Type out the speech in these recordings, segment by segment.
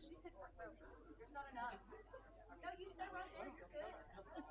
She said front row. There's not enough. No, you stay right there. You're good.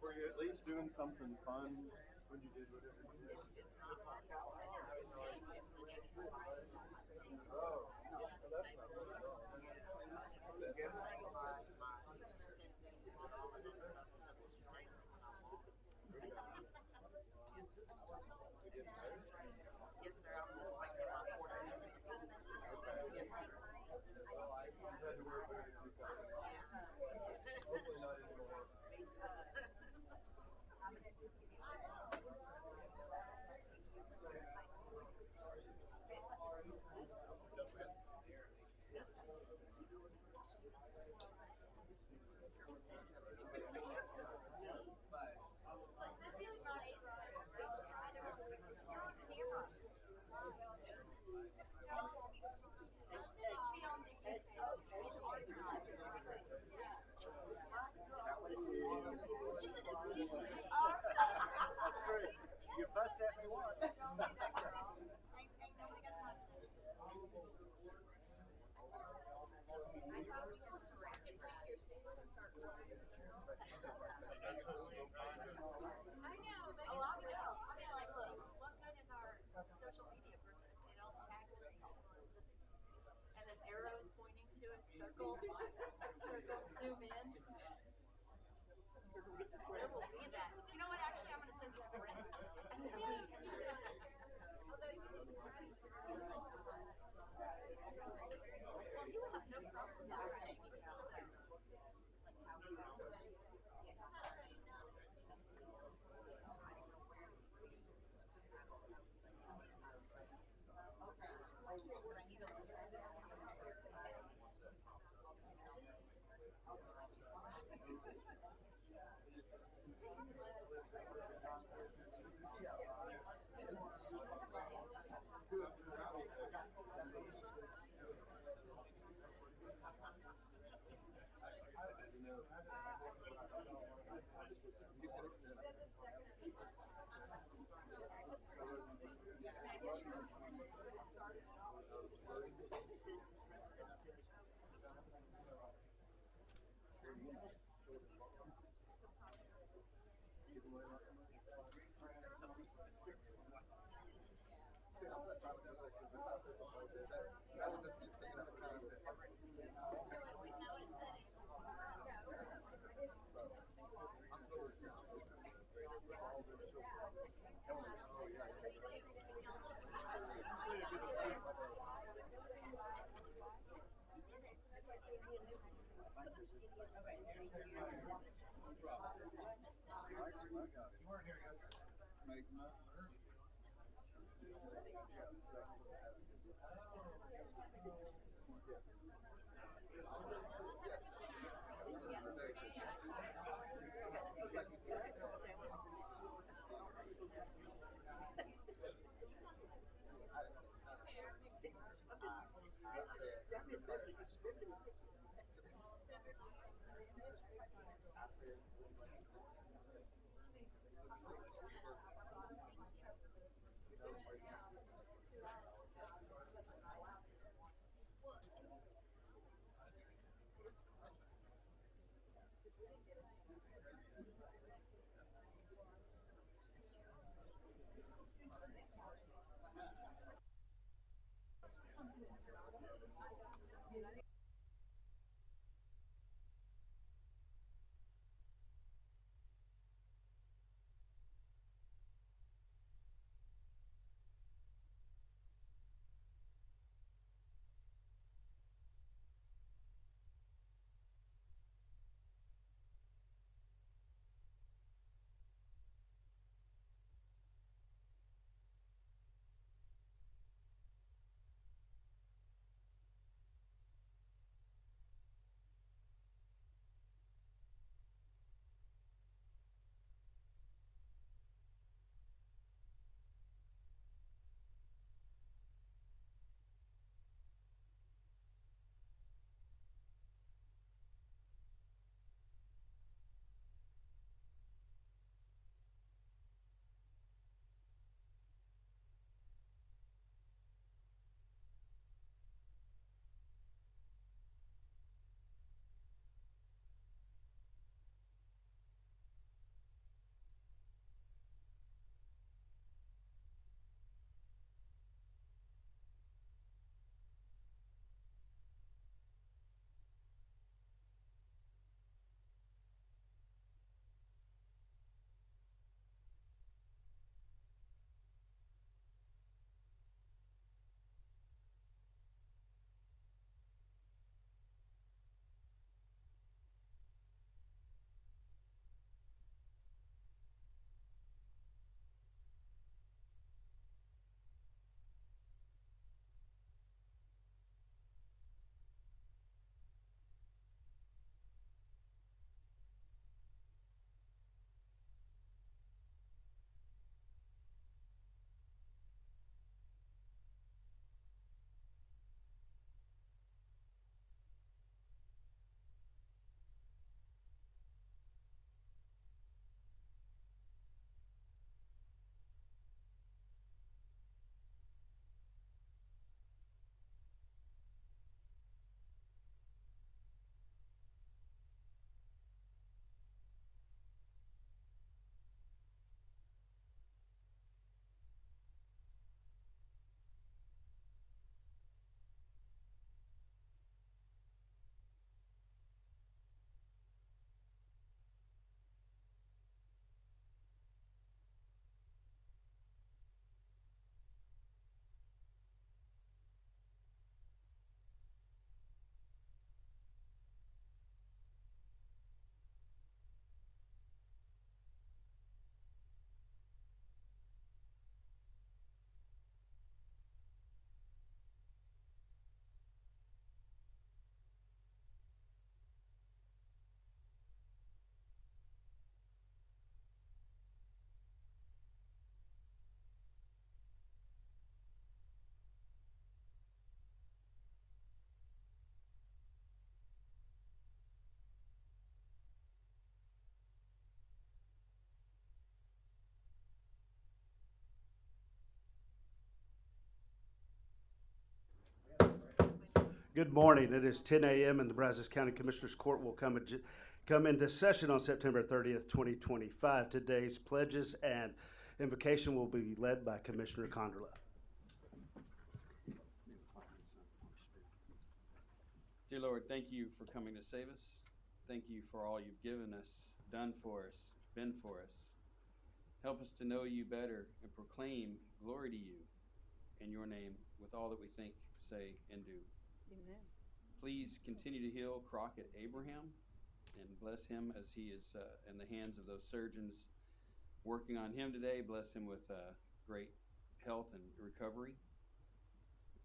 Were you at least doing something fun when you did whatever you did? Oh, that's not Good morning. It is 10 a.m. and the Brazos County Commissioners Court will come into session on September 30th, 2025. Today's pledges and invocation will be led by Commissioner Conderla. Dear Lord, thank you for coming to save us. Thank you for all you've given us, done for us, been for us. Help us to know you better and proclaim glory to you in your name with all that we think, say, and do. Amen. Please continue to heal Crockett Abraham and bless him as he is in the hands of those surgeons working on him today. Bless him with great health and recovery.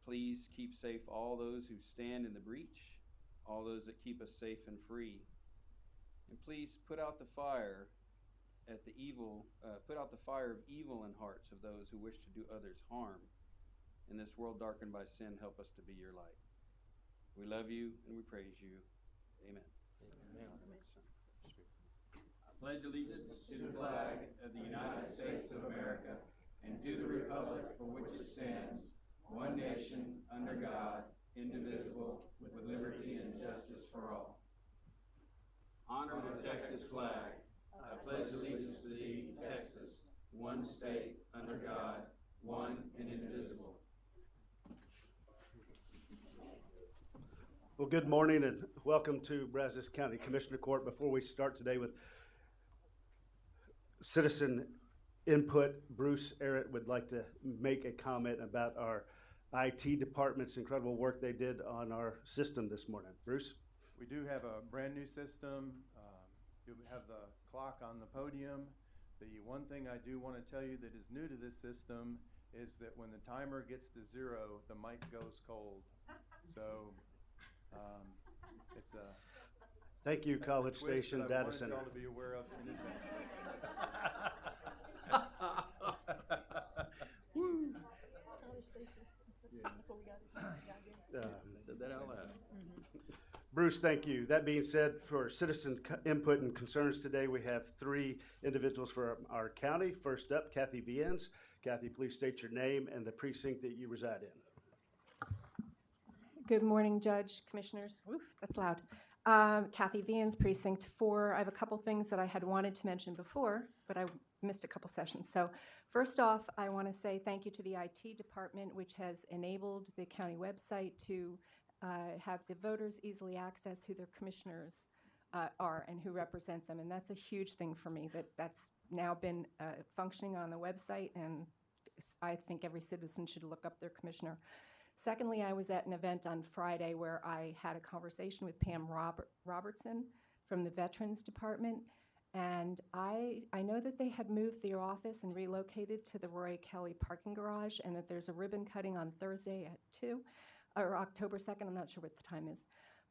Please keep safe all those who stand in the breach, all those that keep us safe and free. And please put out the fire at the evil, put out the fire of evil in hearts of those who wish to do others harm. In this world darkened by sin, help us to be your light. We love you and we praise you. Amen. Amen. pledge allegiance to the flag of the United States of America and to the republic for which it stands, one nation, under God, indivisible, with liberty and justice for all. Honor the Texas flag. I pledge allegiance to thee, Texas, one state, under God, one and indivisible. Well, good morning and welcome to Brazos County Commissioner Court. Before we start today with citizen input, Bruce Arrett would like to make a comment about our IT department's incredible work they did on our system this morning. Bruce? We do have a brand new system. You have the clock on the podium. The one thing I do want to tell you that is new to this system is that when the timer gets to 0, the mic goes cold. So it's a Thank you, College twist Station that I Data wanted Center. y'all to be aware of in advance. Woo! Yeah. Said that out loud. Bruce, thank you. That being said, for citizen input and concerns today, we have 3 individuals for our county. First up, Kathy Viens. Kathy, please state your name and the precinct that you reside in. Good morning, Judge, Commissioners. Oof, that's loud. Kathy Viens, Precinct 4. I have a couple things that I had wanted to mention before, but I missed a couple sessions. So first off, I want to say thank you to the IT department, which has enabled the county website to have the voters easily access who their commissioners are and who represents them. And that's a huge thing for me, that's now been functioning on the website, and I think every citizen should look up their commissioner. Secondly, I was at an event on Friday where I had a conversation with Pam Robertson from the Veterans Department, and I know that they had moved their office and relocated to the Roy Kelly parking garage, and that there's a ribbon cutting on Thursday at 2, or October 2nd, I'm not sure what the time is.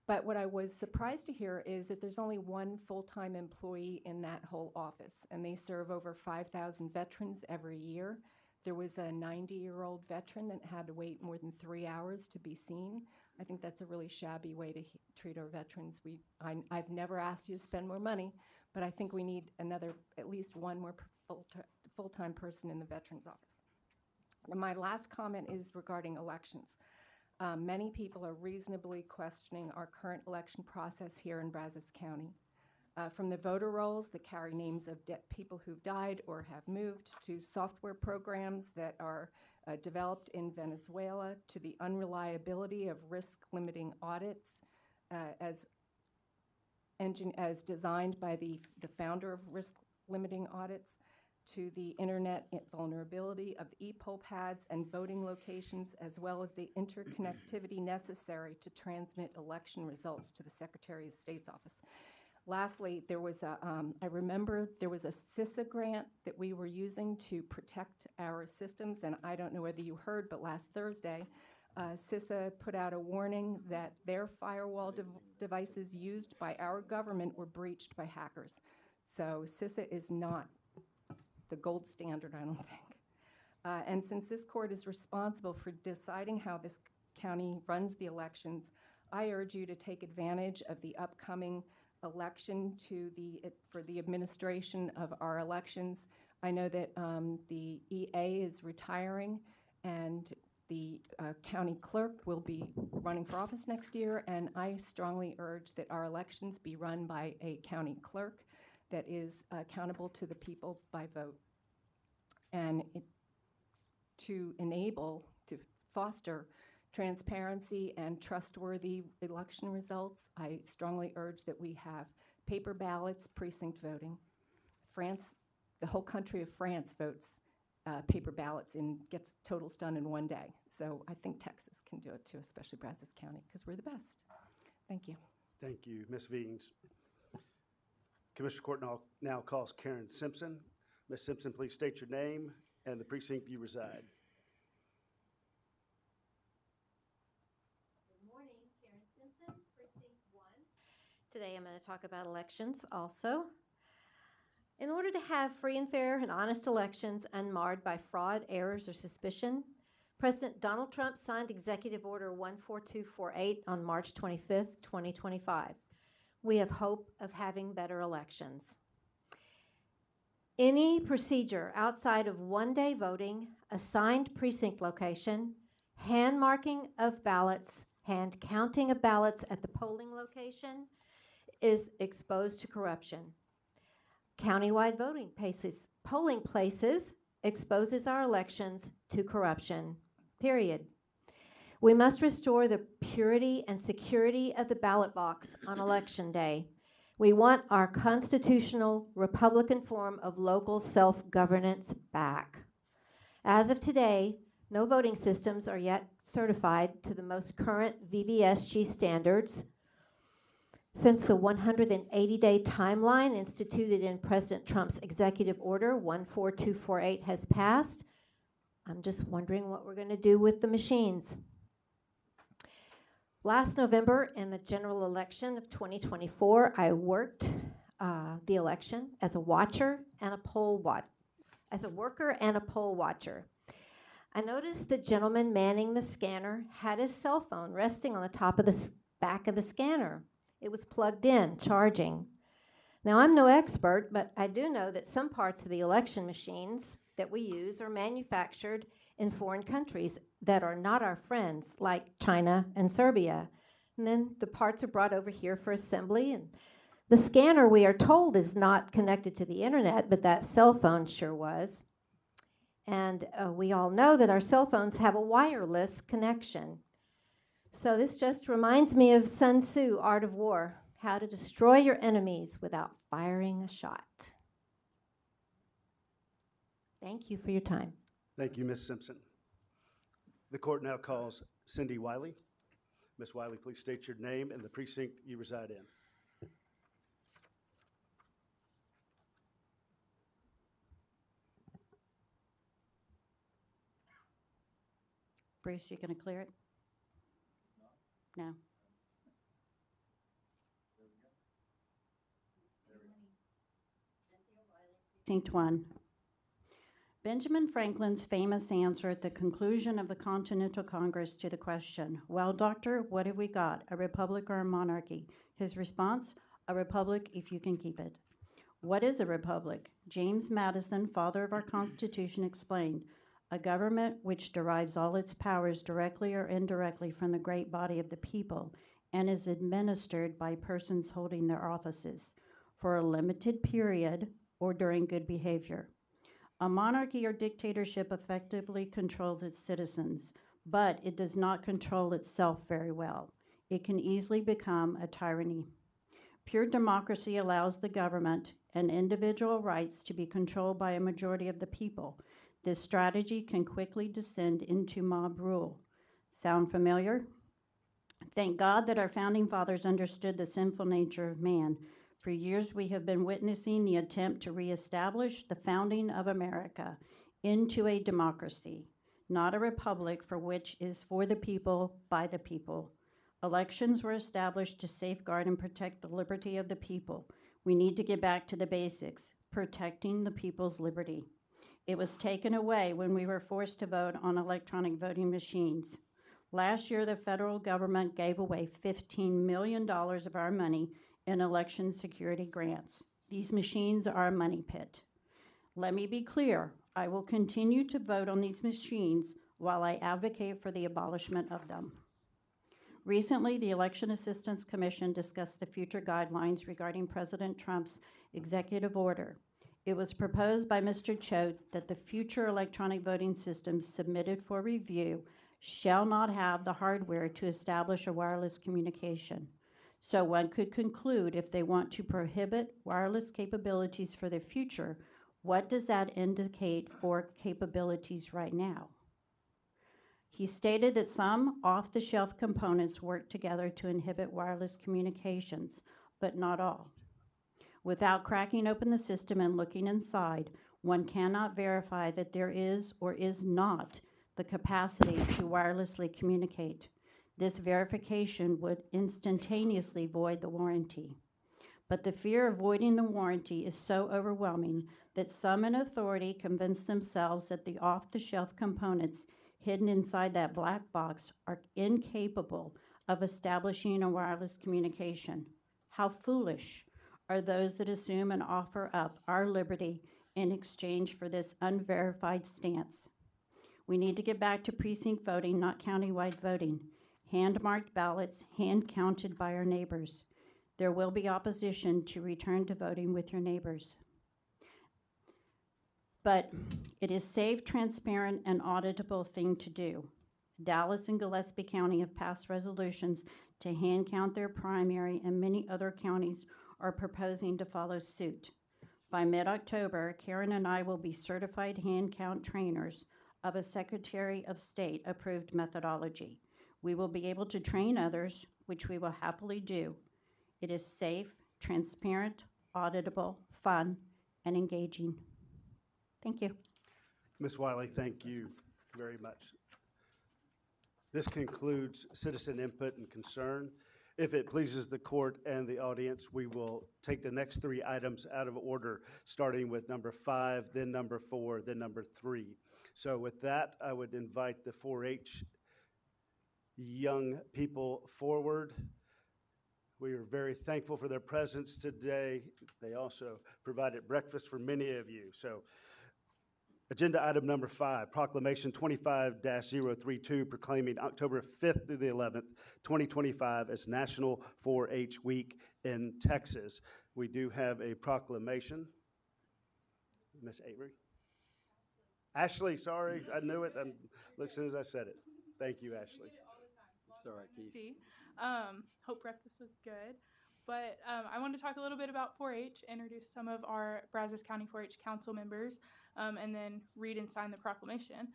But what I was surprised to hear is that there's only one full-time employee in that whole office, and they serve over 5,000 veterans every year. There was a 90-year-old veteran that had to wait more than 3 hours to be seen. I think that's a really shabby way to treat our veterans. I've never asked you to spend more money, but I think we need at least one more full-time person in the Veterans Office. And my last comment is regarding elections. Many people are reasonably questioning our current election process here in Brazos County. From the voter rolls that carry names of people who've died or have moved, to software programs that are developed in Venezuela, to the unreliability of risk-limiting audits as designed by the founder of risk-limiting audits, to the internet vulnerability of e-poll pads and voting locations, as well as the interconnectivity necessary to transmit election results to the Secretary of State's office. Lastly, there was I remember there was a CISA grant that we were using to protect our systems, and I don't know whether you heard, but last Thursday, CISA put out a warning that their firewall devices used by our government were breached by hackers. So CISA is not the gold standard, I don't think. And since this court is responsible for deciding how this county runs the elections, I urge you to take advantage of the upcoming election for the administration of our elections. I know that the EA is retiring, and the county clerk will be running for office next year, and I strongly urge that our elections be run by a county clerk that is accountable to the people by vote. And to foster transparency and trustworthy election results, I strongly urge that we have paper ballots, precinct voting. France, the whole country of France votes paper ballots and gets totals done in one day. So I think Texas can do it too, especially Brazos County, because we're the best. Thank you. Thank you, Ms. Viens. Commissioner Court now calls Karen Simpson. Ms. Simpson, please state your name and the precinct you reside. Good morning, Karen Simpson, Precinct 1. Today I'm going to talk about elections also. In order to have free and fair and honest elections unmarred by fraud, errors, or suspicion, President Donald Trump signed Executive Order 14248 on March 25th, 2025. We have hope of having better elections. Any procedure outside of one-day voting, assigned precinct location, hand marking of ballots, hand counting of ballots at the polling location is exposed to corruption. Countywide polling places exposes our elections to corruption, period. We must restore the purity and security of the ballot box on Election Day. We want our constitutional Republican form of local self-governance back. As of today, no voting systems are yet certified to the most current VVSG standards. Since the 180-day timeline instituted in President Trump's executive order 14248 has passed, I'm just wondering what we're going to do with the machines. Last November, in the general election of 2024, I worked the election as a watcher and a poll worker and a poll watcher. I noticed the gentleman manning the scanner had his cell phone resting on the top of the back of the scanner. It was plugged in, charging. Now, I'm no expert, but I do know that some parts of the election machines that we use are manufactured in foreign countries that are not our friends, like China and Serbia. And then the parts are brought over here for assembly. And the scanner, we are told, is not connected to the internet, but that cell phone sure was. And we all know that our cell phones have a wireless connection. So this just reminds me of Sun Tzu, Art of War, how to destroy your enemies without firing a shot. Thank you for your time. Thank you, Ms. Simpson. The court now calls Cindy Wiley. Ms. Wiley, please state your name and the precinct you reside in. Bruce, you going to clear it? No. Precinct 1. Benjamin Franklin's famous answer at the conclusion of the Continental Congress to the question, "Well, doctor, what have we got, a republic or a monarchy?" His response, "A republic if you can keep it." What is a republic? James Madison, father of our Constitution, explained, "A government which derives all its powers directly or indirectly from the great body of the people and is administered by persons holding their offices for a limited period or during good behavior." A monarchy or dictatorship effectively controls its citizens, but it does not control itself very well. It can easily become a tyranny. Pure democracy allows the government and individual rights to be controlled by a majority of the people. This strategy can quickly descend into mob rule. Sound familiar? Thank God that our founding fathers understood the sinful nature of man. For years, we have been witnessing the attempt to reestablish the founding of America into a democracy, not a republic, for which is for the people, by the people. Elections were established to safeguard and protect the liberty of the people. We need to get back to the basics, protecting the people's liberty. It was taken away when we were forced to vote on electronic voting machines. Last year, the federal government gave away $15 million of our money in election security grants. These machines are a money pit. Let me be clear, I will continue to vote on these machines while I advocate for the abolishment of them. Recently, the Election Assistance Commission discussed the future guidelines regarding President Trump's executive order. It was proposed by Mr. Choate that the future electronic voting systems submitted for review shall not have the hardware to establish a wireless communication. So one could conclude, if they want to prohibit wireless capabilities for the future, what does that indicate for capabilities right now? He stated that some off-the-shelf components work together to inhibit wireless communications, but not all. Without cracking open the system and looking inside, one cannot verify that there is or is not the capacity to wirelessly communicate. This verification would instantaneously void the warranty. But the fear of voiding the warranty is so overwhelming that some in authority convince themselves that the off-the-shelf components hidden inside that black box are incapable of establishing a wireless communication. How foolish are those that assume and offer up our liberty in exchange for this unverified stance. We need to get back to precinct voting, not countywide voting. Hand-marked ballots, hand-counted by our neighbors. There will be opposition to return to voting with your neighbors. But it is safe, transparent, and auditable thing to do. Dallas and Gillespie County have passed resolutions to hand count their primary, and many other counties are proposing to follow suit. By mid-October, Karen and I will be certified hand count trainers of a Secretary of State approved methodology. We will be able to train others, which we will happily do. It is safe, transparent, auditable, fun, and engaging. Thank you. Ms. Wiley, thank you very much. This concludes citizen input and concern. If it pleases the court and the audience, we will take the next 3 items out of order, starting with number 5, then number 4, then number 3. So with that, I would invite the 4-H young people forward. We are very thankful for their presence today. They also provided breakfast for many of you. So agenda item number 5, proclamation 25-032, proclaiming October 5th through the 11th, 2025 as National 4-H Week in Texas. We do have a proclamation. Ms. Avery? Ashley, sorry, I knew it. Look, as soon as I said it. Thank you, Ashley. It's all right, Keith. Hope breakfast was good. But I wanted to talk a little bit about 4-H, introduce some of our Brazos County 4-H council members, and then read and sign the proclamation.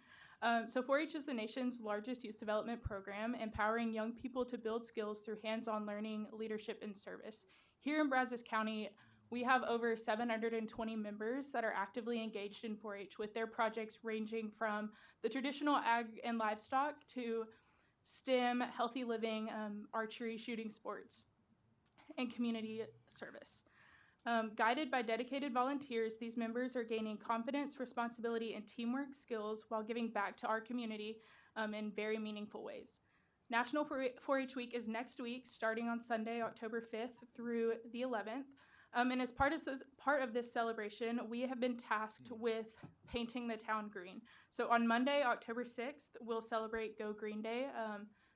So 4-H is the nation's largest youth development program, empowering young people to build skills through hands-on learning, leadership, and service. Here in Brazos County, we have over 720 members that are actively engaged in 4-H with their projects ranging from the traditional ag and livestock to STEM, healthy living, archery, shooting sports, and community service. Guided by dedicated volunteers, these members are gaining confidence, responsibility, and teamwork skills while giving back to our community in very meaningful ways. National 4-H Week is next week, starting on Sunday, October 5th through the 11th. And as part of this celebration, we have been tasked with painting the town green. So on Monday, October 6th, we'll celebrate Go Green Day.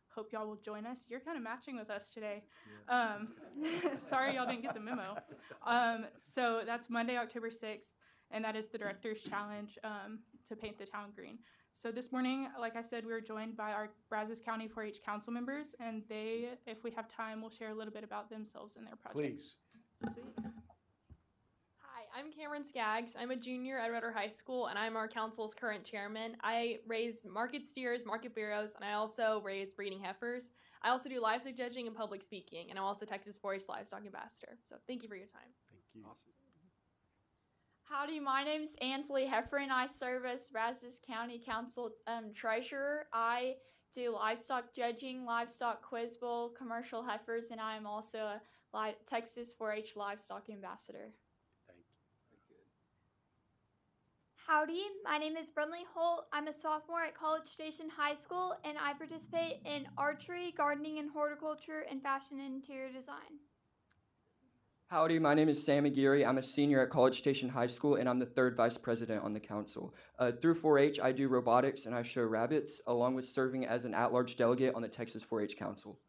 Hope y'all will join us. You're kind of matching with us today. Yeah. Sorry y'all didn't get the memo. So that's Monday, October 6th, and that is the Director's Challenge to paint the town green. So this morning, like I said, we were joined by our Brazos County 4-H council members, and they, if we have time, will share a little bit about themselves and their projects. Please. Sweet. Hi, I'm Cameron Skaggs. I'm a junior at Rudder High School, and I'm our council's current chairman. I raise market steers, market barrows, and I also raise breeding heifers. I also do livestock judging and public speaking, and I'm also Texas 4-H Livestock Ambassador. So thank you for your time. Thank you. Awesome. Howdy, my name is Ansley Heifer, and I serve as Brazos County Council Treasurer. I do livestock judging, livestock quiz bowl, commercial heifers, and I am also a Texas 4-H Livestock Ambassador. Thank you. Howdy, my name is Brunley Holt. I'm a sophomore at College Station High School, and I participate in archery, gardening and horticulture, and fashion and interior design. Howdy, my name is Sam Aguirre. I'm a senior at College Station High School, and I'm the 3rd vice president on the council. Through 4-H, I do robotics and I show rabbits, along with serving as an at-large delegate on the Texas 4-H Council.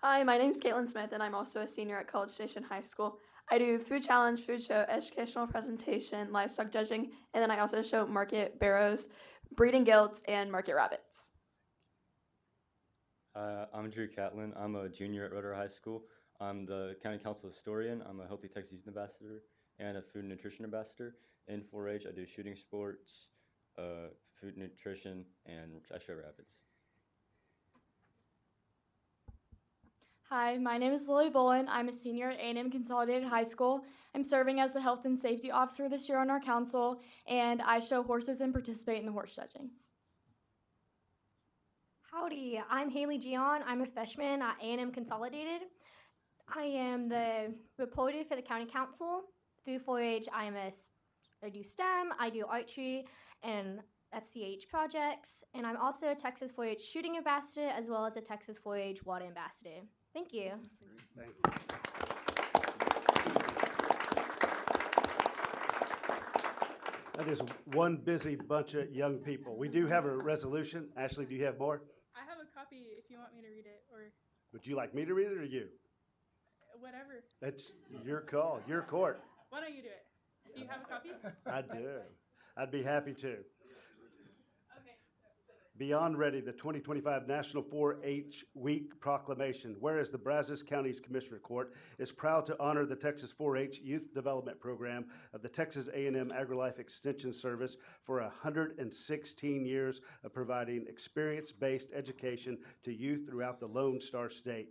Hi, my name is Caitlin Smith, and I'm also a senior at College Station High School. I do food challenge, food show, educational presentation, livestock judging, and then I also show market barrows, breeding guilds, and market rabbits. I'm Drew Catlin. I'm a junior at Rudder High School. I'm the county council historian. I'm a Healthy Texas Youth Ambassador and a food and nutrition ambassador. In 4-H, I do shooting sports, food nutrition, and I show rabbits. Hi, my name is Lily Bolin. I'm a senior at A&M Consolidated High School. I'm serving as the Health and Safety Officer this year on our council, and I show horses and participate in the horse judging. Howdy, I'm Haley Gion. I'm a freshman at A&M Consolidated. I am the reporter for the county council. Through 4-H, I do STEM, I do archery and FCH projects, and I'm also a Texas 4-H shooting ambassador as well as a Texas 4-H water ambassador. Thank you. Thank you. That is one busy bunch of young people. We do have a resolution. Ashley, do you have more? I have a copy if you want me to read it, or Would you like me to read it or you? whatever. That's your call, your court. Why don't you do it? Do you have a copy? I do. I'd be happy to. Okay. Beyond Ready, the 2025 National 4-H Week Proclamation. Whereas the Brazos County's Commissioner Court is proud to honor the Texas 4-H Youth Development Program of the Texas A&M AgriLife Extension Service for 116 years of providing experience-based education to youth throughout the Lone Star State.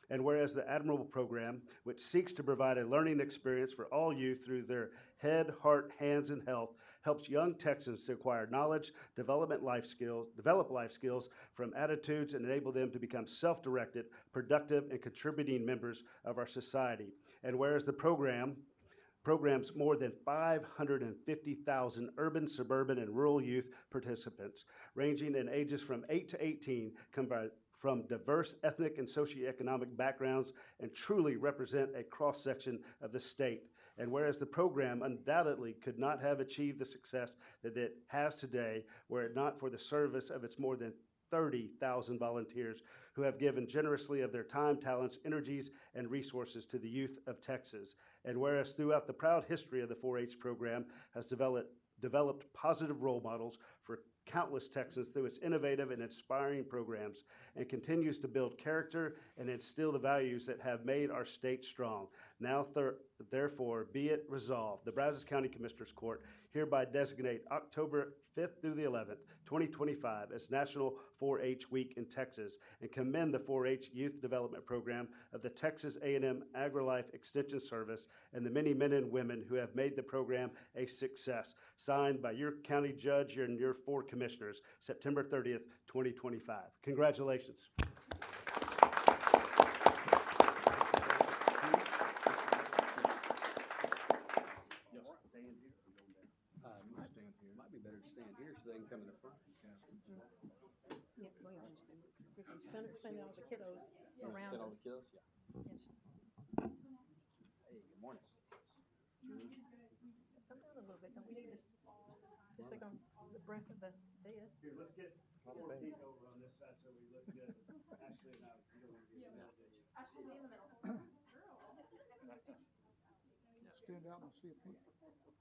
And whereas the Admirable Program, which seeks to provide a learning experience for all youth through their head, heart, hands, and health, helps young Texans to acquire knowledge, develop life skills from attitudes, and enable them to become self-directed, productive, and contributing members of our society. And whereas the programs more than 550,000 urban, suburban, and rural youth participants, ranging in ages from 8 to 18, from diverse ethnic and socioeconomic backgrounds and truly represent a cross-section of the state. And whereas the program undoubtedly could not have achieved the success that it has today were it not for the service of its more than 30,000 volunteers who have given generously of their time, talents, energies, and resources to the youth of Texas. And whereas throughout the proud history of the 4-H program has developed positive role models for countless Texans through its innovative and inspiring programs, and continues to build character and instill the values that have made our state strong. Now, therefore, be it resolved, the Brazos County Commissioners Court hereby designate October 5th through the 11th, 2025 as National 4-H Week in Texas, and commend the 4-H Youth Development Program of the Texas A&M AgriLife Extension Service and the many men and women who have made the program a success. Signed by your county judge and your 4 commissioners, September 30th, 2025. Congratulations. Might be better to stand here so they can come in the front. Yeah, we understand. We can send all the kiddos around Send all us. the kiddos? Yeah. Yes. Hey, good morning. Come down a little bit. Don't we need this? Just like on the breath of the dais. Here, let's get 4 feet over on this side so we look good. Ashley and I, you don't want to get in the middle. Ashley, be in the middle. Stand out and see a peek. Thank you.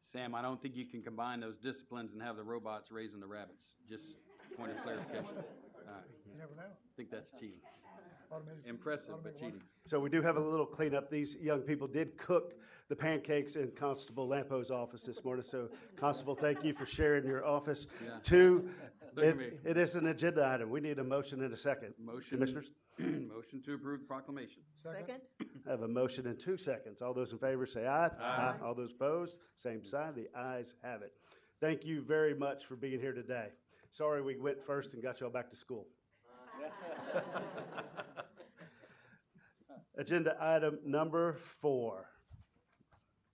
Sam, I don't think you can combine those disciplines and have the robots raising the rabbits. Just point of clarification. All right. You never know. I think that's cheating. Automated- Impressive, but automated cheating. So we do have a little cleanup. These young people did cook the pancakes in Constable Lampo's office this morning. So Constable, thank you for sharing your office. Yeah. 2, Look at me. it is an agenda item. We need a motion and a second. Motion. Commissioners, Motion to approve the proclamation. Second. I have a motion in 2 seconds. All those in favor say aye. Aye. All those opposed, same sign. The ayes have it. Thank you very much for being here today. Sorry we went first and got y'all back to school. Agenda item number 4.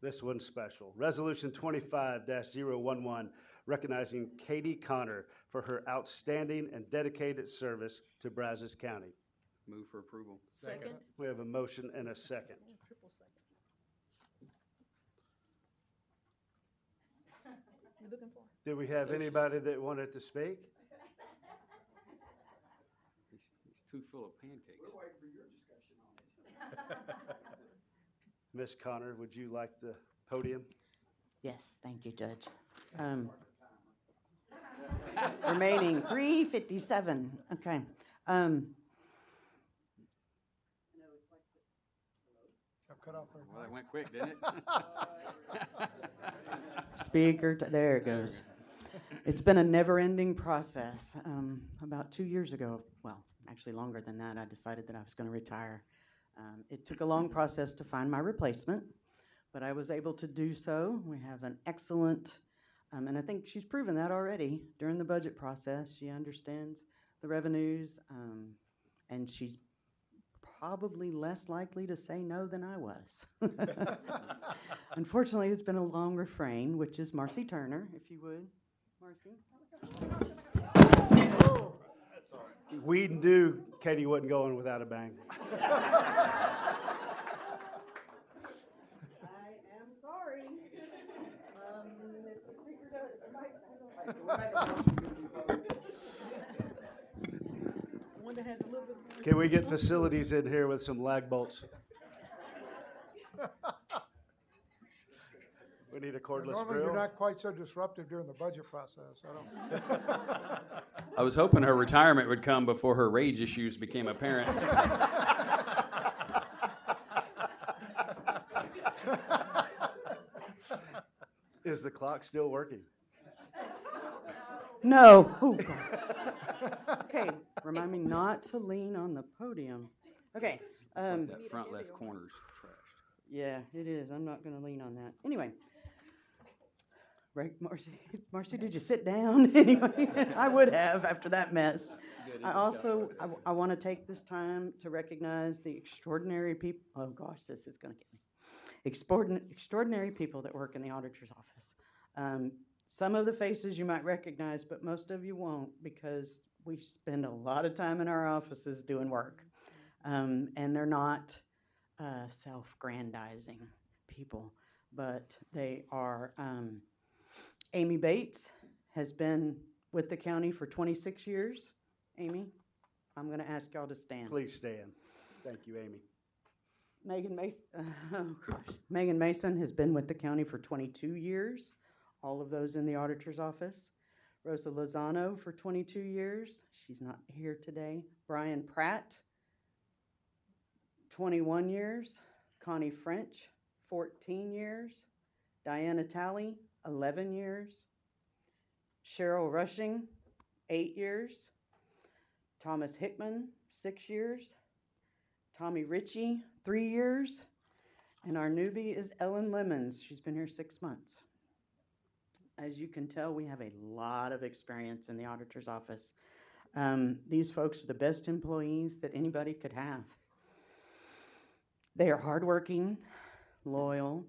This one's special. Resolution 25-011, recognizing Katie Connor for her outstanding and dedicated service to Brazos County. Move for approval. Second. We have a motion and a second. Triple second. You looking for? Do we have anybody that wanted to speak? He's too full of pancakes. We're waiting for your discussion on it. Ms. Connor, would you like the podium? Yes, thank you, Judge. Remaining 3:57. Okay. cut off their Well, that mic. went quick, didn't it? Speaker, there it goes. It's been a never-ending process. About 2 years ago, well, actually longer than that, I decided that I was going to retire. It took a long process to find my replacement, but I was able to do so. We have an excellent, and I think she's proven that already during the budget process. She understands the revenues, and she's probably less likely to say no than I was. Unfortunately, it's been a long refrain, which is Marcy Turner, if you would. Marcy? We knew Katie wasn't going without a bang. I am sorry. If the speaker does, one that has a little bit more. Can we get facilities in here with some lag bolts? We need a cordless Normally, drill. you're not quite so disruptive during the budget process. I don't. I was hoping her retirement would come before her rage issues became apparent. Is the clock still working? No. Oh, God. Okay, remind me not to lean on the podium. Okay. That front left corner's trashed. Yeah, it is. I'm not going to lean on that. Anyway. Right, Marcy? Marcy, did you sit down? Anyway, I would have after that mess. I also, I want to take this time to recognize the extraordinary people. Oh, gosh, this is going to get me. Extraordinary people that work in the auditor's office. Some of the faces you might recognize, but most of you won't, because we spend a lot of time in our offices doing work. And they're not self-grandizing people, but they are... Amy Bates has been with the county for 26 years. Amy, I'm going to ask y'all to stand. Please stand. Thank you, Amy. Megan Mason has been with the county for 22 years, all of those in the auditor's office. Rosa Lozano for 22 years. She's not here today. Brian Pratt, 21 years. Connie French, 14 years. Diana Talley, 11 years. Cheryl Rushing, 8 years. Thomas Hickman, 6 years. Tommy Ritchie, 3 years. And our newbie is Ellen Lemons. She's been here 6 months. As you can tell, we have a lot of experience in the auditor's office. These folks are the best employees that anybody could have. They are hardworking, loyal,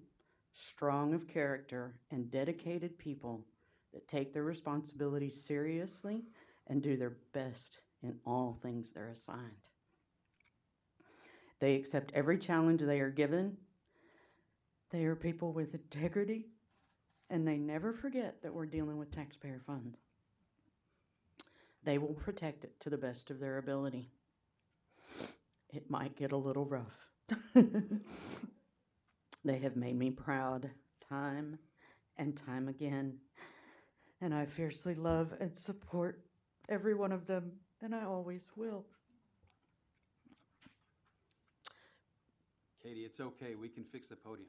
strong of character, and dedicated people that take their responsibilities seriously and do their best in all things they're assigned. They accept every challenge they are given. They are people with integrity, and they never forget that we're dealing with taxpayer funds. They will protect it to the best of their ability. It might get a little rough. They have made me proud time and time again, and I fiercely love and support every one of them, and I always will. Katie, it's okay. We can fix the podium.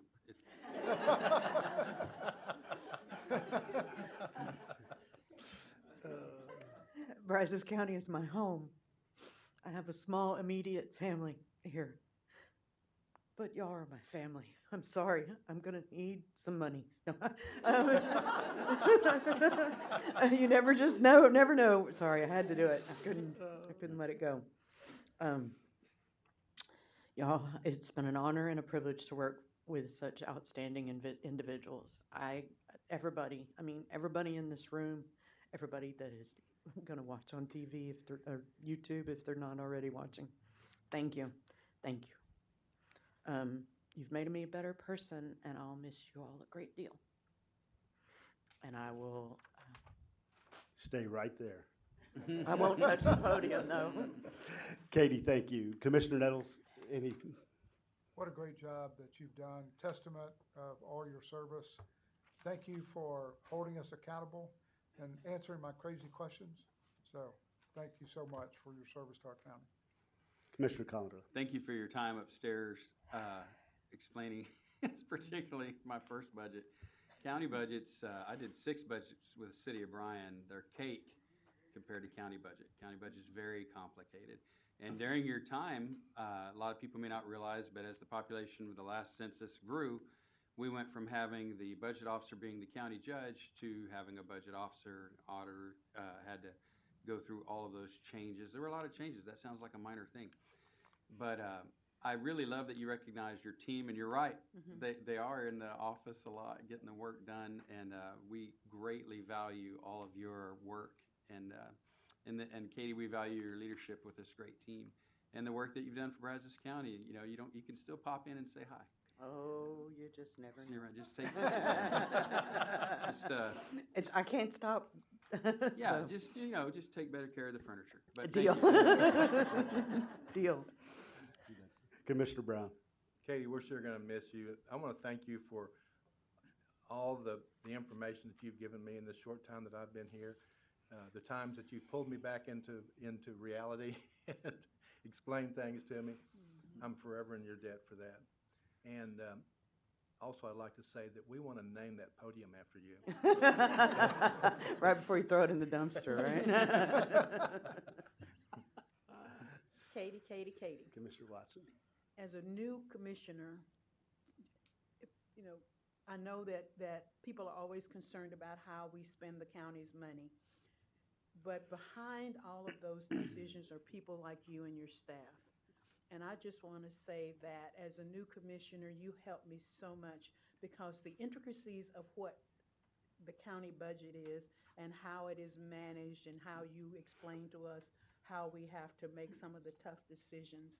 Brazos County is my home. I have a small immediate family here, but y'all are my family. I'm sorry. I'm going to need some money. You never just know. Never know. Sorry, I had to do it. I couldn't let it go. Y'all, it's been an honor and a privilege to work with such outstanding individuals. Everybody in this room, everybody that is going to watch on TV or YouTube if they're not already watching. Thank you. Thank you. You've made me a better person, and I'll miss you all a great deal. And I will... Stay right there. I won't touch the podium, though. Katie, thank you. Commissioner Nettles, any... What a great job that you've done. Testament of all your service. Thank you for holding us accountable and answering my crazy questions. So thank you so much for your service to our county. Commissioner Commodore. Thank you for your time upstairs explaining, particularly my first budget. County budgets, I did 6 budgets with the city of Bryan. They're cake compared to county budget. County budget is very complicated. And during your time, a lot of people may not realize, but as the population of the last census grew, we went from having the budget officer being the county judge to having a budget officer, auditor, had to go through all of those changes. There were a lot of changes. That sounds like a minor thing. But I really love that you recognize your team, and you're right. They are in the office a lot, getting the work done, and we greatly value all of your work. And Katie, we value your leadership with this great team and the work that you've done for Brazos County. You know, you can still pop in and say hi. Oh, you just never So know. just take just I can't stop. yeah, So. just take better care of the furniture. But Deal. thank you. Deal. Commissioner Brown. Katie, we're sure going to miss you. I want to thank you for all the information that you've given me in this short time that I've been here. The times that you pulled me back into reality and explained things to me. I'm forever in your debt for that. And also, I'd like to say that we want to name that podium after you. Right before you throw it in the dumpster, right? Katie. Commissioner Watson. As a new commissioner, you know, I know that people are always concerned about how we spend the county's money. But behind all of those decisions are people like you and your staff. And I just want to say that as a new commissioner, you helped me so much because the intricacies of what the county budget is and how it is managed and how you explain to us how we have to make some of the tough decisions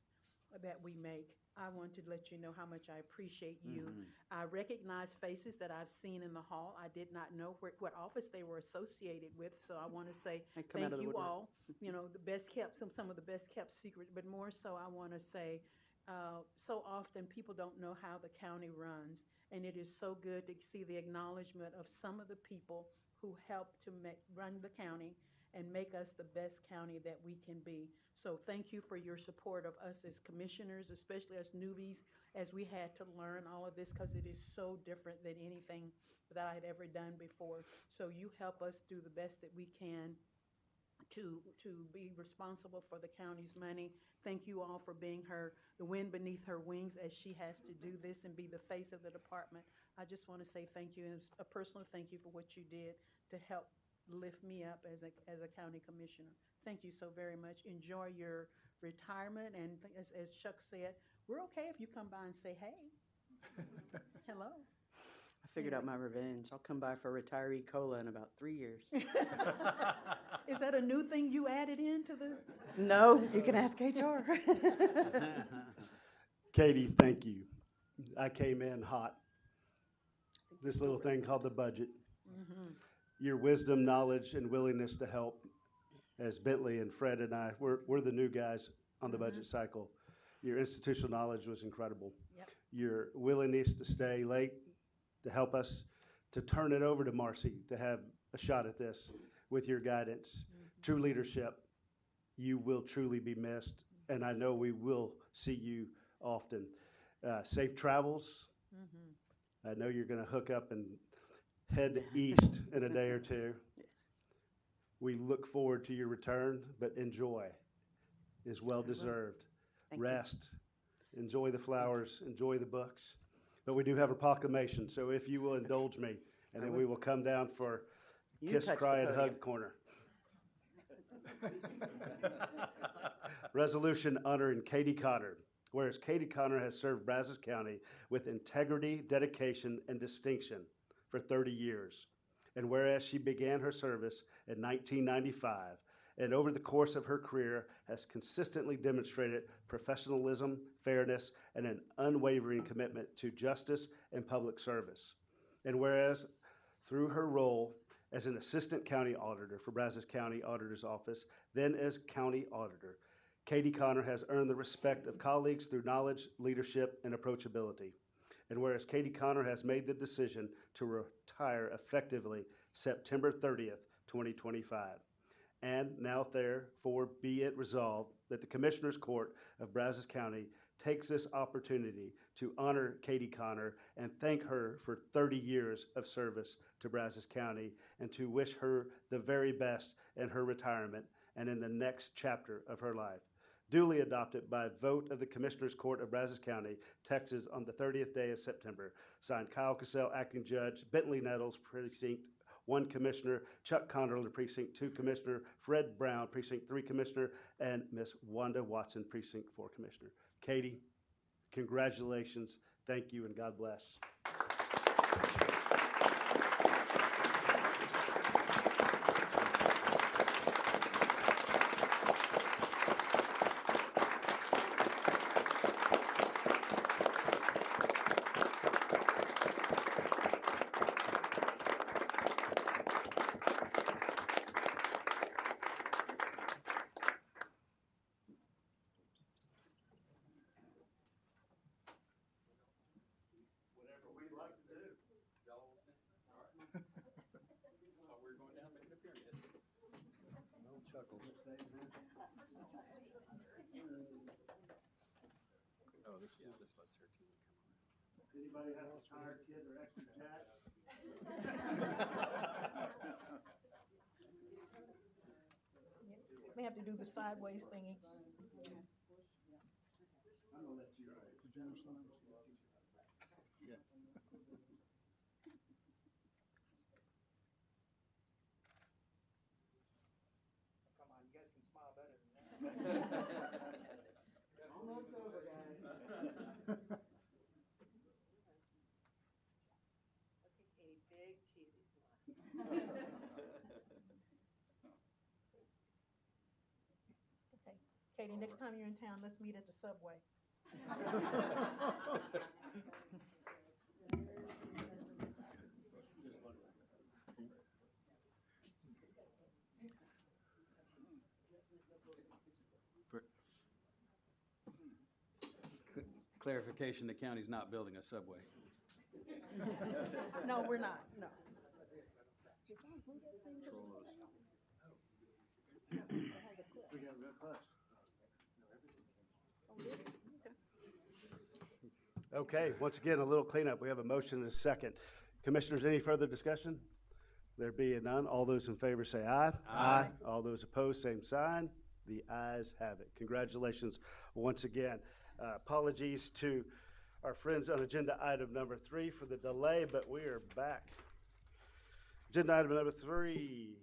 that we make. I want to let you know how much I appreciate you. I recognize faces that I've seen in the hall. I did not know what office they were associated with, so I want to say thank you all. You know, the best kept, some of the best kept secret, but more so I want to say so often people don't know how the county runs, and it is so good to see the acknowledgement of some of the people who help to run the county and make us the best county that we can be. So thank you for your support of us as commissioners, especially as newbies, as we had to learn all of this because it is so different than anything that I had ever done before. So you help us do the best that we can to be responsible for the county's money. Thank you all for being the wind beneath her wings as she has to do this and be the face of the department. I just want to say thank you, and a personal thank you for what you did to help lift me up as a county commissioner. Thank you so very much. Enjoy your retirement, and as Chuck said, we're okay if you come by and say hey. Hello. I figured out my revenge. I'll come by for a retiree cola in about 3 years. Is that a new thing you added into the? No, you can ask HR. Katie, thank you. I came in hot. This little thing called the budget. Your wisdom, knowledge, and willingness to help, as Bentley and Fred and I, we're the new guys on the budget cycle. Your institutional knowledge was incredible. Yep. Your willingness to stay late, to help us, to turn it over to Marcy, to have a shot at this with your guidance. True leadership. You will truly be missed, and I know we will see you often. Safe travels. I know you're going to hook up and head east in a day or two. Yes. We look forward to your return, but enjoy is well deserved. Rest, enjoy the flowers, enjoy the books. But we do have a proclamation, so if you will indulge me, and then we will come down for kiss, cry, and hug corner. Resolution honoring Katie Connor. Whereas Katie Connor has served Brazos County with integrity, dedication, and distinction for 30 years. And whereas she began her service in 1995, and over the course of her career has consistently demonstrated professionalism, fairness, and an unwavering commitment to justice and public service. And whereas through her role as an assistant county auditor for Brazos County Auditor's Office, then as county auditor, Katie Connor has earned the respect of colleagues through knowledge, leadership, and approachability. And whereas Katie Connor has made the decision to retire effectively September 30th, 2025. And now therefore be it resolved that the Commissioners Court of Brazos County takes this opportunity to honor Katie Connor and thank her for 30 years of service to Brazos County and to wish her the very best in her retirement and in the next chapter of her life. Duly adopted by vote of the Commissioners Court of Brazos County, Texas on the 30th day of September. Signed, Kyle Cassell, Acting Judge, Bentley Nettles, Precinct 1 Commissioner, Chuck Conderler, Precinct 2 Commissioner, Fred Brown, Precinct 3 Commissioner, and Miss Wanda Watson, Precinct 4 Commissioner. Katie, congratulations, thank you, and God bless. Oh, this lets her team come on. Anybody has a tired kid or extra jack? May have to do the sideways thingy. I'm gonna let you. Yeah. Come on, you guys can smile better than that. Almost over, guys. Okay, Katie, big cheesy smile. Okay, Katie, next time you're in town, let's meet at the Subway. Clarification, the county's not building a subway. No, we're not, no. We got real close. Okay, once again, a little cleanup. We have a motion and a second. Commissioners, any further discussion? There being none, all those in favor say aye. Aye. All those opposed, same sign. The ayes have it. Congratulations once again. Apologies to our friends on agenda item number 3 for the delay, but we are back. Agenda item number 3,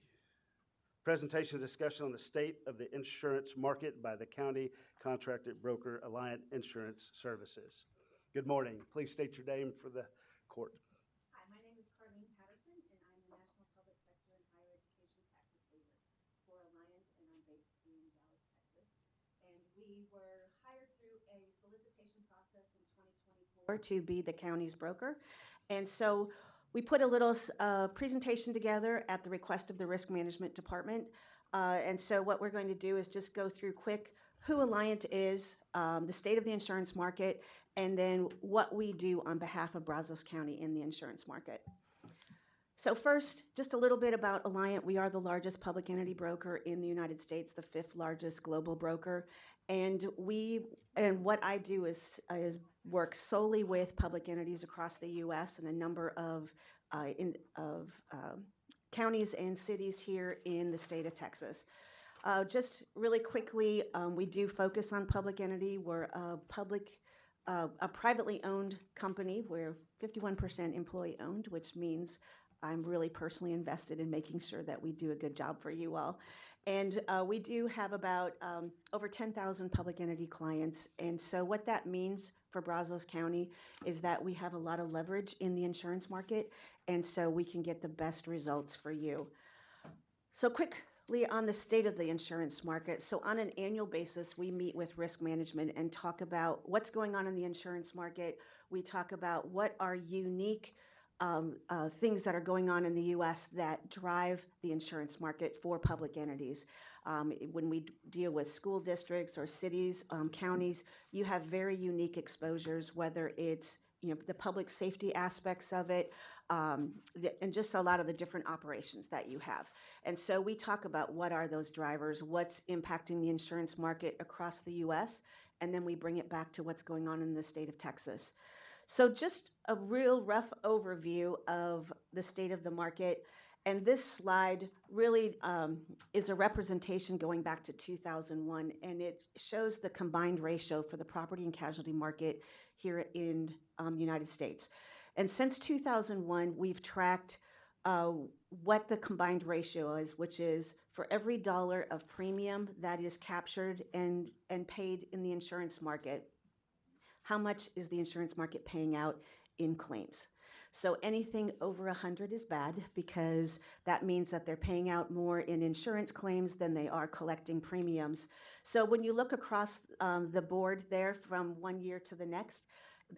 presentation and discussion on the state of the insurance market by the county contracted broker Alliant Insurance Services. Good morning. Please state your name for the court. Hi, my name is Carlene Patterson, and I'm the National Public Sector and Higher Education Practice Leader for Alliant, and I'm based in Dallas, Texas. And we were hired through a solicitation process in 2024 to be the county's broker. And so we put a little presentation together at the request of the Risk Management Department. And so what we're going to do is just go through quick who Alliant is, the state of the insurance market, and then what we do on behalf of Brazos County in the insurance market. So first, just a little bit about Alliant. We are the largest public entity broker in the United States, the 5th largest global broker. And what I do is work solely with public entities across the U.S. and a number of counties and cities here in the state of Texas. Just really quickly, we do focus on public entity. We're a privately owned company. We're 51% employee owned, which means I'm really personally invested in making sure that we do a good job for you all. And we do have about over 10,000 public entity clients. And so what that means for Brazos County is that we have a lot of leverage in the insurance market, and so we can get the best results for you. So quickly on the state of the insurance market. So on an annual basis, we meet with risk management and talk about what's going on in the insurance market. We talk about what are unique things that are going on in the U.S. that drive the insurance market for public entities. When we deal with school districts or cities, counties, you have very unique exposures, whether it's the public safety aspects of it, and just a lot of the different operations that you have. And so we talk about what are those drivers, what's impacting the insurance market across the U.S., and then we bring it back to what's going on in the state of Texas. So just a real rough overview of the state of the market. And this slide really is a representation going back to 2001, and it shows the combined ratio for the property and casualty market here in the United States. And since 2001, we've tracked what the combined ratio is, which is for every dollar of premium that is captured and paid in the insurance market, how much is the insurance market paying out in claims? So anything over 100 is bad, because that means that they're paying out more in insurance claims than they are collecting premiums. So when you look across the board there from one year to the next,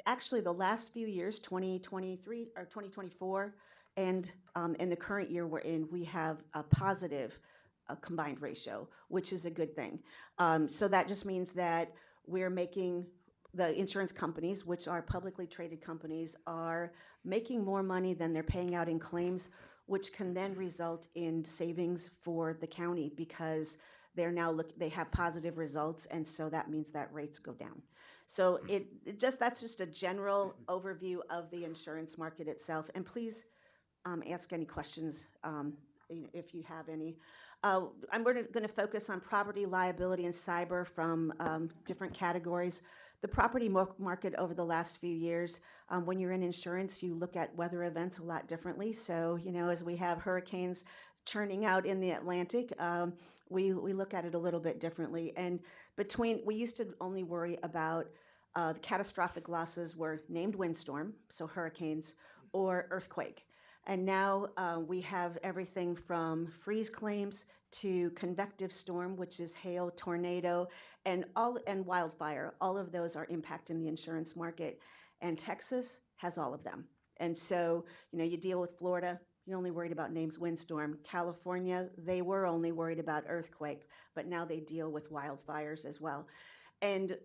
actually the last few years, 2023 or 2024, and in the current year we're in, we have a positive combined ratio, which is a good thing. So that just means that we're making, the insurance companies, which are publicly traded companies, are making more money than they're paying out in claims, which can then result in savings for the county, because they're now they have positive results, and so that means that rates go down. So that's just a general overview of the insurance market itself. And please ask any questions if you have any. I'm going to focus on property, liability, and cyber from different categories. The property market over the last few years, when you're in insurance, you look at weather events a lot differently. So, as we have hurricanes churning out in the Atlantic, we look at it a little bit differently. And we used to only worry about the catastrophic losses were named windstorm, so hurricanes, or earthquake. And now we have everything from freeze claims to convective storm, which is hail, tornado, and wildfire. All of those are impacting the insurance market. And Texas has all of them. And so, you deal with Florida, you're only worried about names windstorm. California, they were only worried about earthquake, but now they deal with wildfires as well. And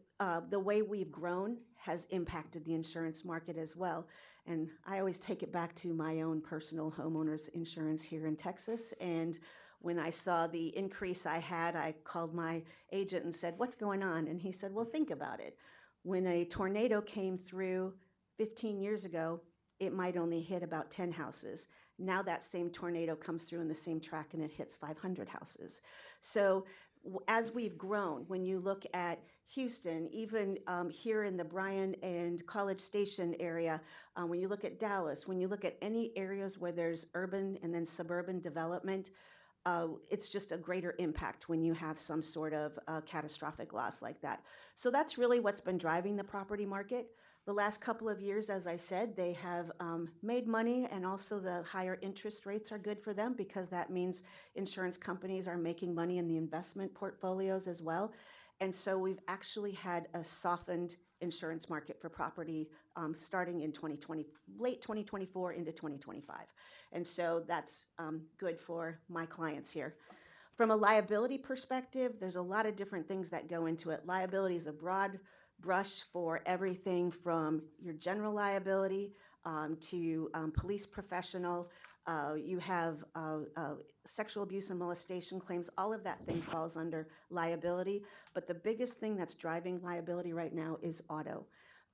the way we've grown has impacted the insurance market as well. And I always take it back to my own personal homeowners insurance here in Texas. And when I saw the increase I had, I called my agent and said, "What's going on?" And he said, "Well, think about it. When a tornado came through 15 years ago, it might only hit about 10 houses. Now that same tornado comes through in the same track and it hits 500 houses." So as we've grown, when you look at Houston, even here in the Bryan and College Station area, when you look at Dallas, when you look at any areas where there's urban and then suburban development, it's just a greater impact when you have some sort of catastrophic loss like that. So that's really what's been driving the property market. The last couple of years, as I said, they have made money, and also the higher interest rates are good for them, because that means insurance companies are making money in the investment portfolios as well. And so we've actually had a softened insurance market for property starting in late 2024 into 2025. And so that's good for my clients here. From a liability perspective, there's a lot of different things that go into it. Liability is a broad brush for everything from your general liability to police professional. You have sexual abuse and molestation claims. All of that thing falls under liability. But the biggest thing that's driving liability right now is auto.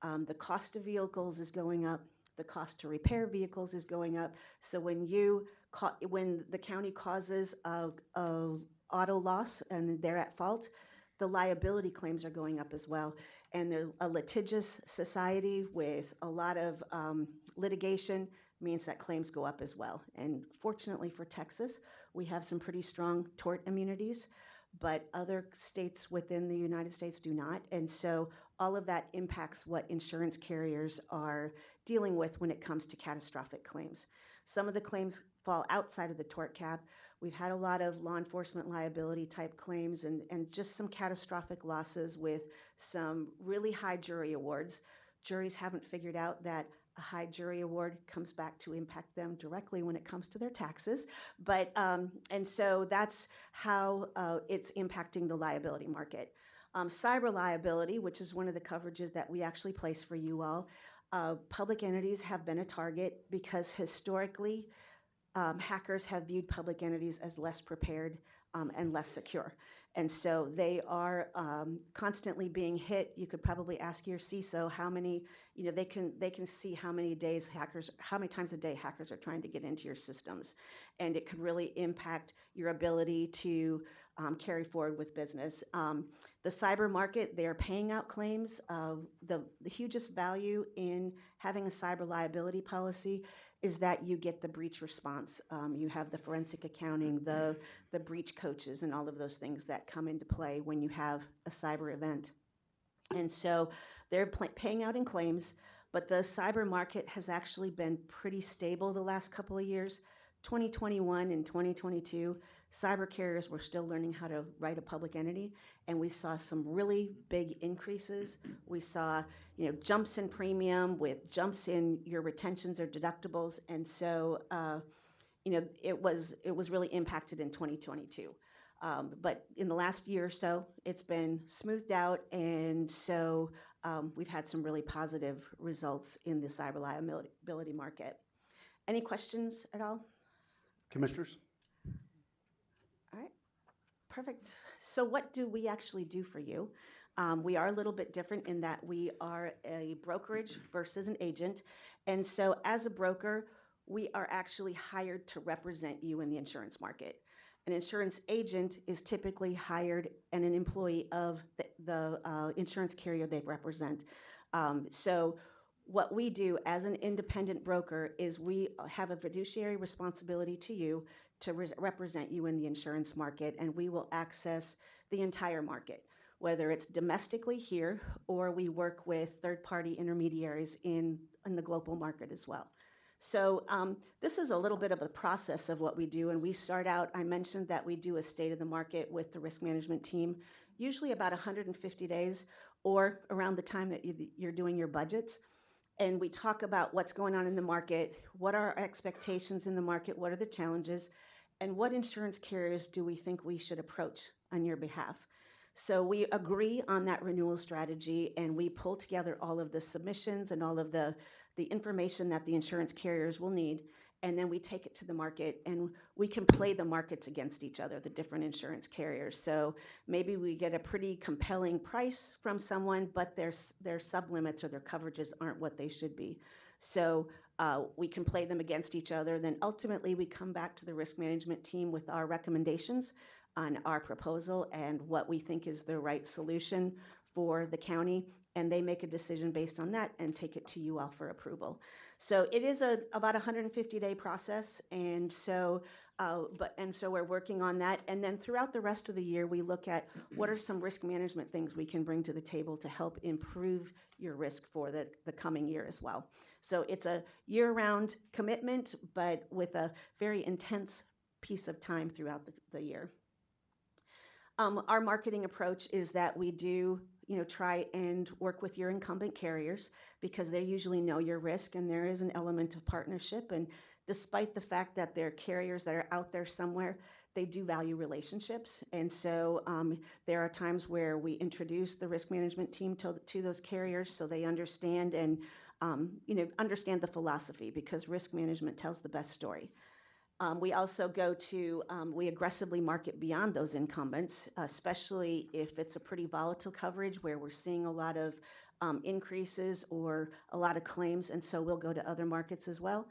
The cost of vehicles is going up. The cost to repair vehicles is going up. So when the county causes a auto loss and they're at fault, the liability claims are going up as well. And a litigious society with a lot of litigation means that claims go up as well. And fortunately for Texas, we have some pretty strong tort immunities, but other states within the United States do not. And so all of that impacts what insurance carriers are dealing with when it comes to catastrophic claims. Some of the claims fall outside of the tort cap. We've had a lot of law enforcement liability type claims and just some catastrophic losses with some really high jury awards. Juries haven't figured out that a high jury award comes back to impact them directly when it comes to their taxes. But and so that's how it's impacting the liability market. Cyber liability, which is one of the coverages that we actually place for you all, public entities have been a target because historically hackers have viewed public entities as less prepared and less secure. And so they are constantly being hit. You could probably ask your CISO how many, they can see how many times a day hackers are trying to get into your systems. And it could really impact your ability to carry forward with business. The cyber market, they are paying out claims. The hugest value in having a cyber liability policy is that you get the breach response. You have the forensic accounting, the breach coaches, and all of those things that come into play when you have a cyber event. And so they're paying out in claims, but the cyber market has actually been pretty stable the last couple of years. 2021 and 2022, cyber carriers were still learning how to write a public entity, and we saw some really big increases. We saw, jumps in premium with jumps in your retentions or deductibles, and so, it was really impacted in 2022. But in the last year or so, it's been smoothed out, and so we've had some really positive results in the cyber liability market. Any questions at all? Commissioners? All right, perfect. So what do we actually do for you? We are a little bit different in that we are a brokerage versus an agent. And so as a broker, we are actually hired to represent you in the insurance market. An insurance agent is typically hired and an employee of the insurance carrier they represent. So what we do as an independent broker is we have a fiduciary responsibility to you to represent you in the insurance market, and we will access the entire market, whether it's domestically here or we work with third-party intermediaries in the global market as well. So this is a little bit of a process of what we do, and we start out, I mentioned that we do a state of the market with the risk management team, usually about 150 days or around the time that you're doing your budgets. And we talk about what's going on in the market, what are our expectations in the market, what are the challenges, and what insurance carriers do we think we should approach on your behalf. So we agree on that renewal strategy, and we pull together all of the submissions and all of the information that the insurance carriers will need, and then we take it to the market, and we can play the markets against each other, the different insurance carriers. So maybe we get a pretty compelling price from someone, but their sublimits or their coverages aren't what they should be. So we can play them against each other. Then ultimately we come back to the risk management team with our recommendations on our proposal and what we think is the right solution for the county, and they make a decision based on that and take it to you all for approval. So it is about a 150-day process, and so we're working on that. And then throughout the rest of the year, we look at what are some risk management things we can bring to the table to help improve your risk for the coming year as well. So it's a year-round commitment, but with a very intense piece of time throughout the year. Our marketing approach is that we do, try and work with your incumbent carriers because they usually know your risk, and there is an element of partnership. And despite the fact that they're carriers that are out there somewhere, they do value relationships. And so there are times where we introduce the risk management team to those carriers so they understand and understand the philosophy, because risk management tells the best story. We also we aggressively market beyond those incumbents, especially if it's a pretty volatile coverage where we're seeing a lot of increases or a lot of claims, and so we'll go to other markets as well.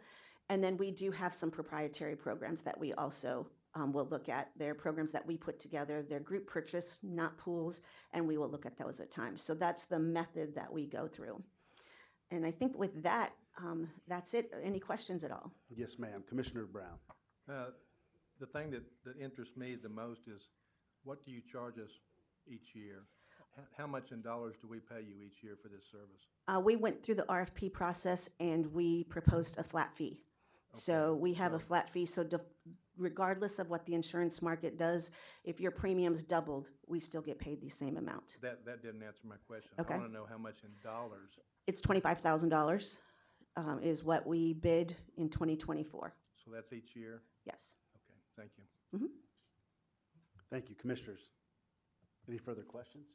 And then we do have some proprietary programs that we also will look at. They're programs that we put together. They're group purchase, not pools, and we will look at those at times. So that's the method that we go through. And I think with that, that's it. Any questions at all? Yes, ma'am. Commissioner Brown. The thing that interests me the most is, what do you charge us each year? How much in dollars do we pay you each year for this service? We went through the RFP process and we proposed a flat fee. Okay. So we have a flat fee. So regardless of what the insurance market does, if your premiums doubled, we still get paid the same amount. That didn't answer my question. Okay. I want to know how much in dollars. It's $25,000 is what we bid in 2024. So that's each year? Yes. Okay, thank you. Mm-hmm. Thank you, Commissioners. Any further questions?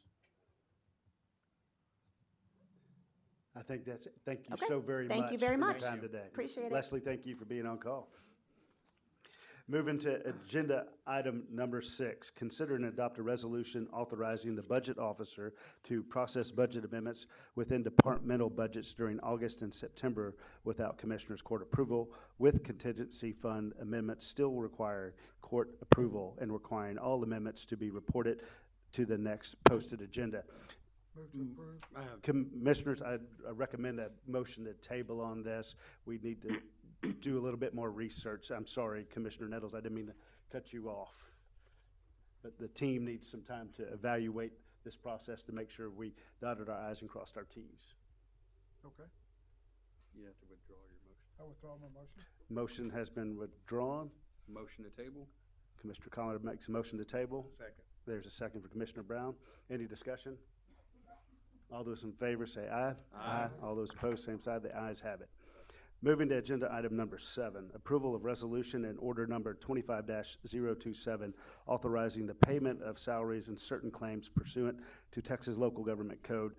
I think that's it. Thank you so very much. Thank you very much. For your time today. Appreciate it. Leslie, thank you for being on call. Moving to agenda item number 6, consider and adopt a resolution authorizing the budget officer to process budget amendments within departmental budgets during August and September without Commissioners' Court approval, with contingency fund amendments still require court approval and requiring all amendments to be reported to the next posted agenda. Move to approve. Commissioners, I recommend a motion to table on this. We need to do a little bit more research. I'm sorry, Commissioner Nettles, I didn't mean to cut you off. But the team needs some time to evaluate this process to make sure we dotted our i's and crossed our t's. Okay, You have to withdraw your motion. I withdraw my motion. Motion has been withdrawn. Motion to table? Commissioner Collins makes a motion to table. Second. There's a second for Commissioner Brown. Any discussion? All those in favor say aye. Aye. All those opposed, same side. The ayes have it. Moving to agenda item number 7, approval of resolution and order number 25-027, authorizing the payment of salaries and certain claims pursuant to Texas Local Government Code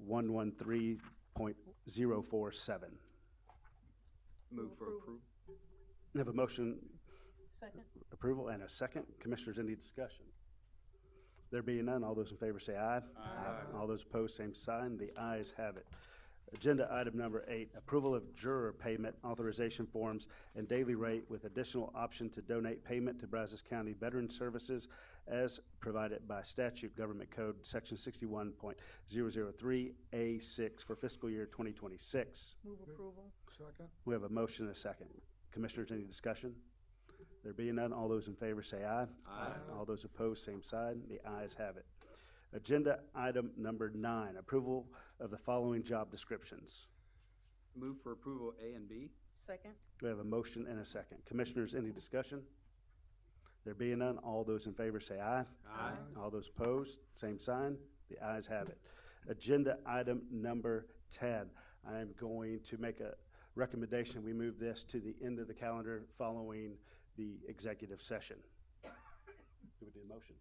113.047. Move for approval. We have a motion Second. approval and a second. Commissioners, any discussion? There being none, all those in favor say aye. Aye. All those opposed, same sign. The ayes have it. Agenda item number 8, approval of juror payment authorization forms and daily rate with additional option to donate payment to Brazos County Veteran Services as provided by statute government code section 61.003A6 for fiscal year 2026. Move approval. Second. We have a motion and a second. Commissioners, any discussion? There being none, all those in favor say aye. Aye. All those opposed, same side. The ayes have it. Agenda item number 9, approval of the following job descriptions. Move for approval A and B? Second. We have a motion and a second. Commissioners, any discussion? There being none, all those in favor say aye. Aye. All those opposed, same sign. The ayes have it. Agenda item number 10, I am going to make a recommendation. We move this to the end of the calendar following the executive session. Do we do a motion?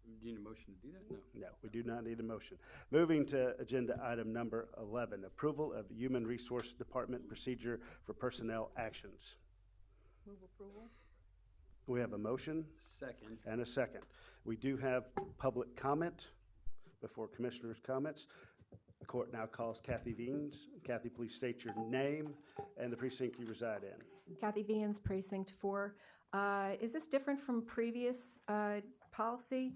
Do you need a motion to do that? No. No, we do not need a motion. Moving to agenda item number 11, approval of Human Resource Department procedure for personnel actions. Move approval. We have a motion Second. and a second. We do have public comment before commissioners' comments. The court now calls Kathy Veens. Kathy, please state your name and the precinct you reside in. Kathy Vians, Precinct 4. Is this different from previous policy?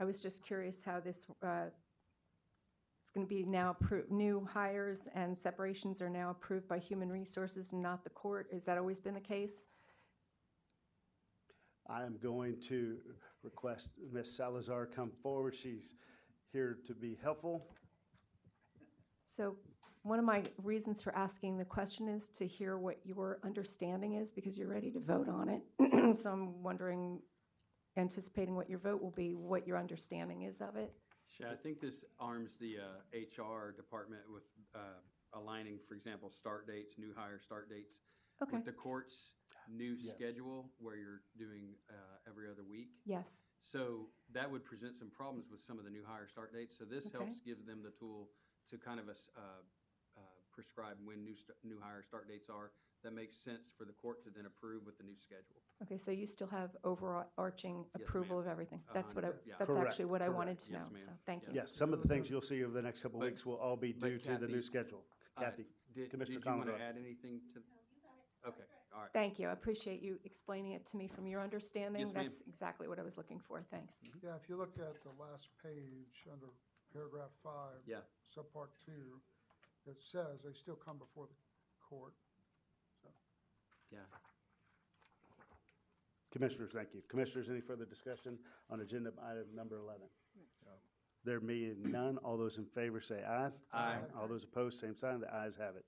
I was just curious how this, it's going to be now new hires and separations are now approved by Human Resources and not the court. Has that always been the case? I am going to request Ms. Salazar come forward. She's here to be helpful. So one of my reasons for asking the question is to hear what your understanding is because you're ready to vote on it. So I'm wondering, anticipating what your vote will be, what your understanding is of it. Sure, I think this arms the HR department with aligning, for example, start dates, new hire start dates. Okay. With the court's new Yes. schedule where you're doing every other week. Yes. So that would present some problems with some of the new hire start dates. So this Okay. helps give them the tool to kind of prescribe when new hire start dates are. That makes sense for the court to then approve with the new schedule. Okay, so you still have overarching Yes, approval ma'am. of everything? That's what I, Yeah. that's Correct, actually what I wanted correct. to Yes, know, ma'am. so thank Yeah. you. Yes, some of the things you'll see over the next couple of But- weeks will all be due to the new Kathy, schedule. Kathy, Commissioner Did you want to Conrad. add anything to? Okay, all right. Thank you, I appreciate you explaining it to me from your understanding. Yes, ma'am. That's exactly what I was looking for, thanks. Yeah, if you look at the last page under paragraph 5. Yeah. Subpart 2, it says they still come before the court. So, Yeah. Commissioners, thank you. Commissioners, any further discussion on agenda item number 11? There being none, all those in favor say aye. Aye. All those opposed, same sign. The ayes have it.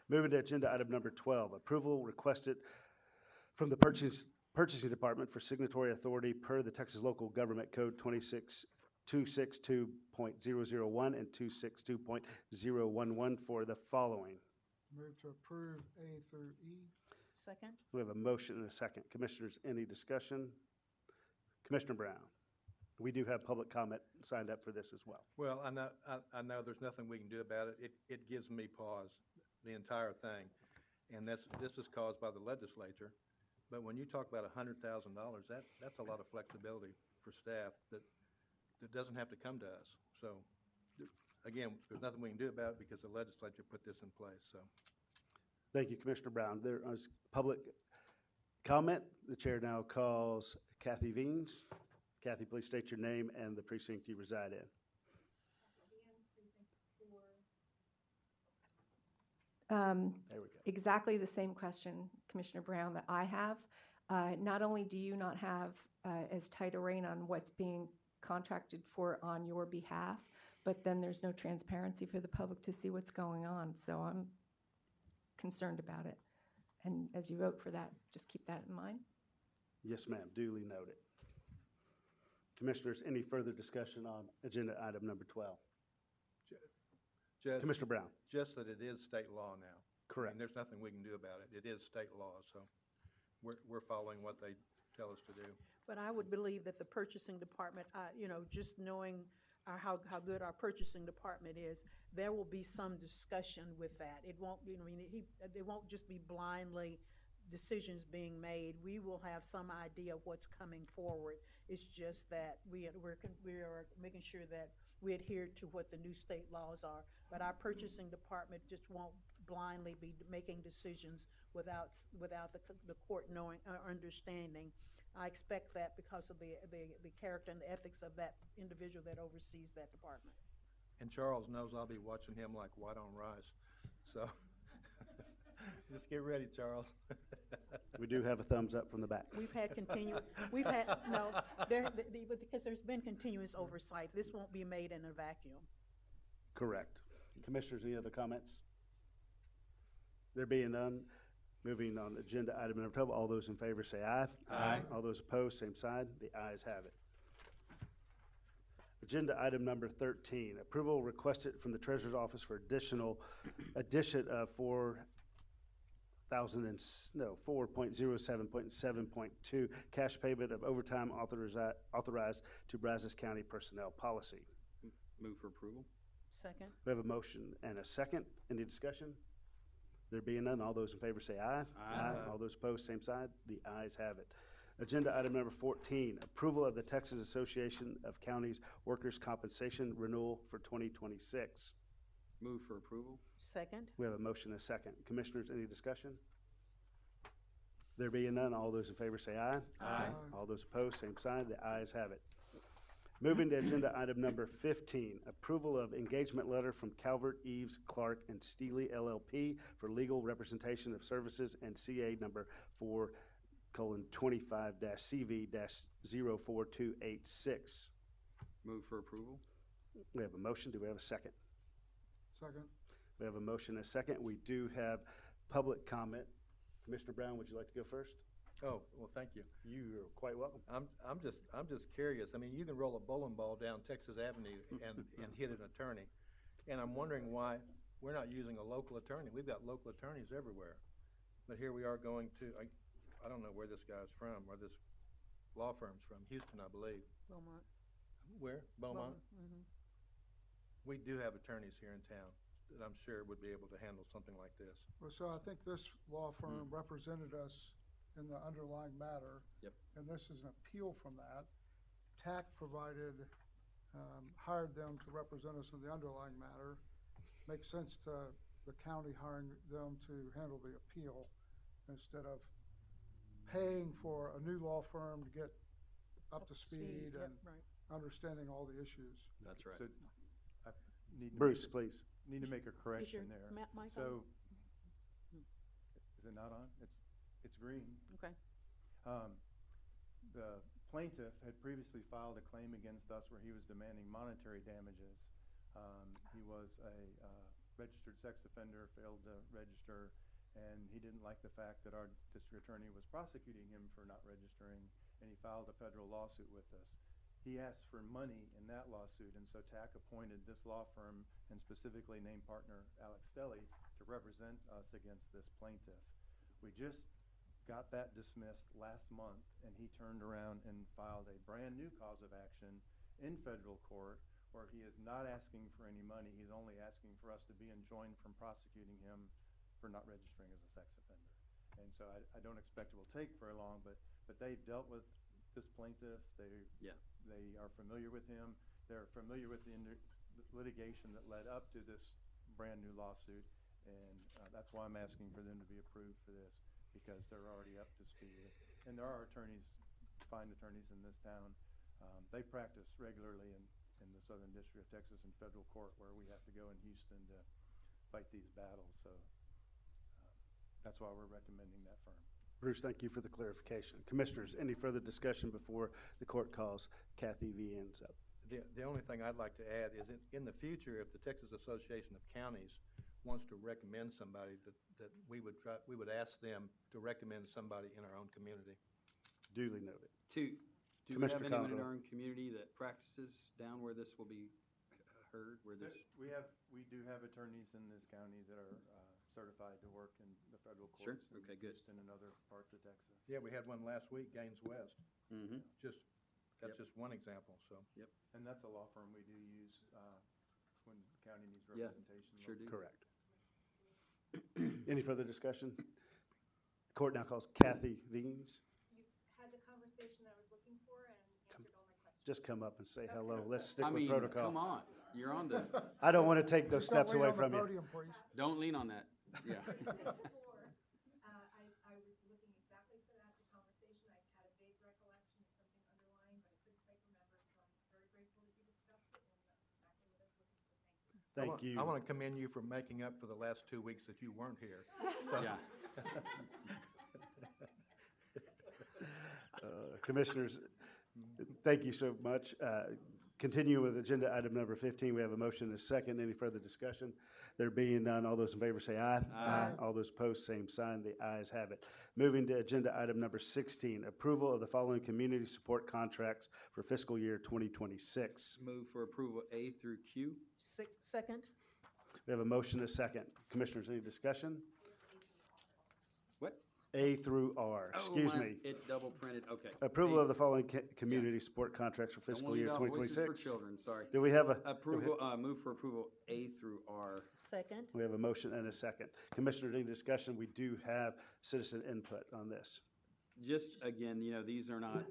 Moving to agenda item number 12, approval requested from the Purchasing Department for signatory authority per the Texas Local Government Code 262.001 and 262.011 for the following. move to approve A through E. Second. We have a motion and a second. Commissioners, any discussion? Commissioner Brown, we do have public comment signed up for this as well. Well, I know there's nothing we can do about it. It gives me pause, the entire thing. And this is caused by the legislature But when you talk about $100,000, that's a lot of flexibility for staff that doesn't have to come to us. So, again, there's nothing we can do about it because the legislature put this in place, so. Thank you, Commissioner Brown. There is public comment. The chair now calls Kathy Veens. Kathy, please state your name and the precinct you reside in. There we go. Exactly the same question, Commissioner Brown, that I have. Not only do you not have as tight a rein on what's being contracted for on your behalf, but then there's no transparency for the public to see what's going on. So I'm concerned about it. And as you vote for that, just keep that in mind. Yes, ma'am. Duly noted. Commissioners, any further discussion on agenda item number 12? Judge, Commissioner Brown. just that it is state law now. Correct. I mean, there's nothing we can do about it. It is state law, so we're following what they tell us to do. But I would believe that the purchasing department, just knowing how good our purchasing department is, there will be some discussion with that. It won't, it won't just be blindly decisions being made. We will have some idea of what's coming forward. It's just that we are making sure that we adhere to what the new state laws are. But our purchasing department just won't blindly be making decisions without the court knowing or understanding. I expect that because of the character and the ethics of that individual that oversees that department. And Charles knows I'll be watching him like white on rice, so just get ready, Charles. We do have a thumbs up from the back. Because there's been continuous oversight. This won't be made in a vacuum. Correct. Commissioners, any other comments? There being none, moving on agenda item number 12, all those in favor say aye. Aye. All those opposed, same side. The ayes have it. Agenda item number 13, approval requested from the Treasurer's Office for addition of 4.07.7.2 cash payment of overtime authorized to Brazos County Personnel Policy. Move for approval. Second. We have a motion and a second. Any discussion? There being none, all those in favor say aye. Aye. All those opposed, same side. The ayes have it. Agenda item number 14, approval of the Texas Association of Counties Workers' Compensation renewal for 2026. Move for approval. Second. We have a motion and a second. Commissioners, any discussion? There being none, all those in favor say aye. Aye. All those opposed, same side. The ayes have it. Moving to agenda item number 15, approval of engagement letter from Calvert, Eves, Clark, and Steely LLP for legal representation of services and CA number 4:25-CV-04286. Move for approval. We have a motion. Do we have a second? Second. We have a motion and a second. We do have public comment. Commissioner Brown, would you like to go first? Oh, well, thank you. You are quite welcome. I'm just curious. I mean, you can roll a bowling ball down Texas Avenue and hit an attorney. And I'm wondering why we're not using a local attorney. We've got local attorneys everywhere. But here we are going to, I don't know where this guy's from, where this law firm's from. Houston, I believe. Beaumont. Where? Beaumont? Mm-hmm. We do have attorneys here in town that I'm sure would be able to handle something like this. Well, so I think this law firm represented us in the underlying matter. Yep. And this is an appeal from that. TAC hired them to represent us in the underlying matter. Makes sense to the county hiring them to handle the appeal instead of paying for a new law firm to get up to speed and understanding all the issues. That's right. So I need to Bruce, please. Need to make a correction there. Mic So, is it not on? It's green. Okay. The plaintiff had previously filed a claim against us where he was demanding monetary damages. He was a registered sex offender, failed to register, and he didn't like the fact that our district attorney was prosecuting him for not registering, and he filed a federal lawsuit with us. He asked for money in that lawsuit, and so TAC appointed this law firm, and specifically named partner Alex Stelly, to represent us against this plaintiff. We just got that dismissed last month, and he turned around and filed a brand new cause of action in federal court where he is not asking for any money. He's only asking for us to be enjoined from prosecuting him for not registering as a sex offender. And so I don't expect it will take very long, but they've dealt with this plaintiff. They are familiar with him. They're familiar with the litigation that led up to this brand new lawsuit, and that's why I'm asking for them to be approved for this, because they're already up to speed. And there are attorneys, fine attorneys in this town. They practice regularly in the Southern District of Texas in federal court, where we have to go in Houston to fight these battles. So that's why we're recommending that firm. Bruce, thank you for the clarification. Commissioners, any further discussion before the court calls Kathy Viens up? The only thing I'd like to add is in the future, if the Texas Association of Counties wants to recommend somebody, that we would ask them to recommend somebody in our own community. Duly noted. Do we have anyone in our own community that practices down where this will be heard? Where this? We do have attorneys in this county that are certified to work in the federal Sure. courts in Okay, good. Houston and other parts of Texas. Yeah, we had one last week, Gaines West. Mm-hmm. That's just one example. So. Yep. And that's a law firm we do use when the county needs Yeah, representation. sure do. Correct. Any further discussion? The court now calls Kathy Viens. You've had the conversation I was looking for and answered all my questions. Just come up and say hello. Let's stick I with mean, protocol. come on. You're on the. I don't want to take those Just don't steps lean away on the from you. podium, please. Don't lean on that. Yeah. I was looking exactly for that, the conversation. I had a vague recollection of something underlying, but I couldn't quite remember, so I'm very grateful that you discussed it, and that's exactly what I was looking for. Thank you. Thank you. I want to commend you for making up for the last 2 weeks that you weren't here. So. Yeah. Commissioners, thank you so much. Continue with agenda item number 15. We have a motion and a second. Any further discussion? There being none, all those in favor say aye. Aye. All those opposed, same sign. The ayes have it. Moving to agenda item number 16, approval of the following community support contracts for fiscal year 2026. Move for approval A through Q. Second? We have a motion and a second. Commissioners, any discussion? What? A through R, excuse me. It double printed, okay. Approval A- of the following community support contracts for Don't fiscal wanna year leave out Voices 2026. for Children, sorry. Do we have a? Approval, move for approval A through R. Second? We have a motion and a second. Commissioner, any discussion? We do have citizen input on this. Just, again, these are not,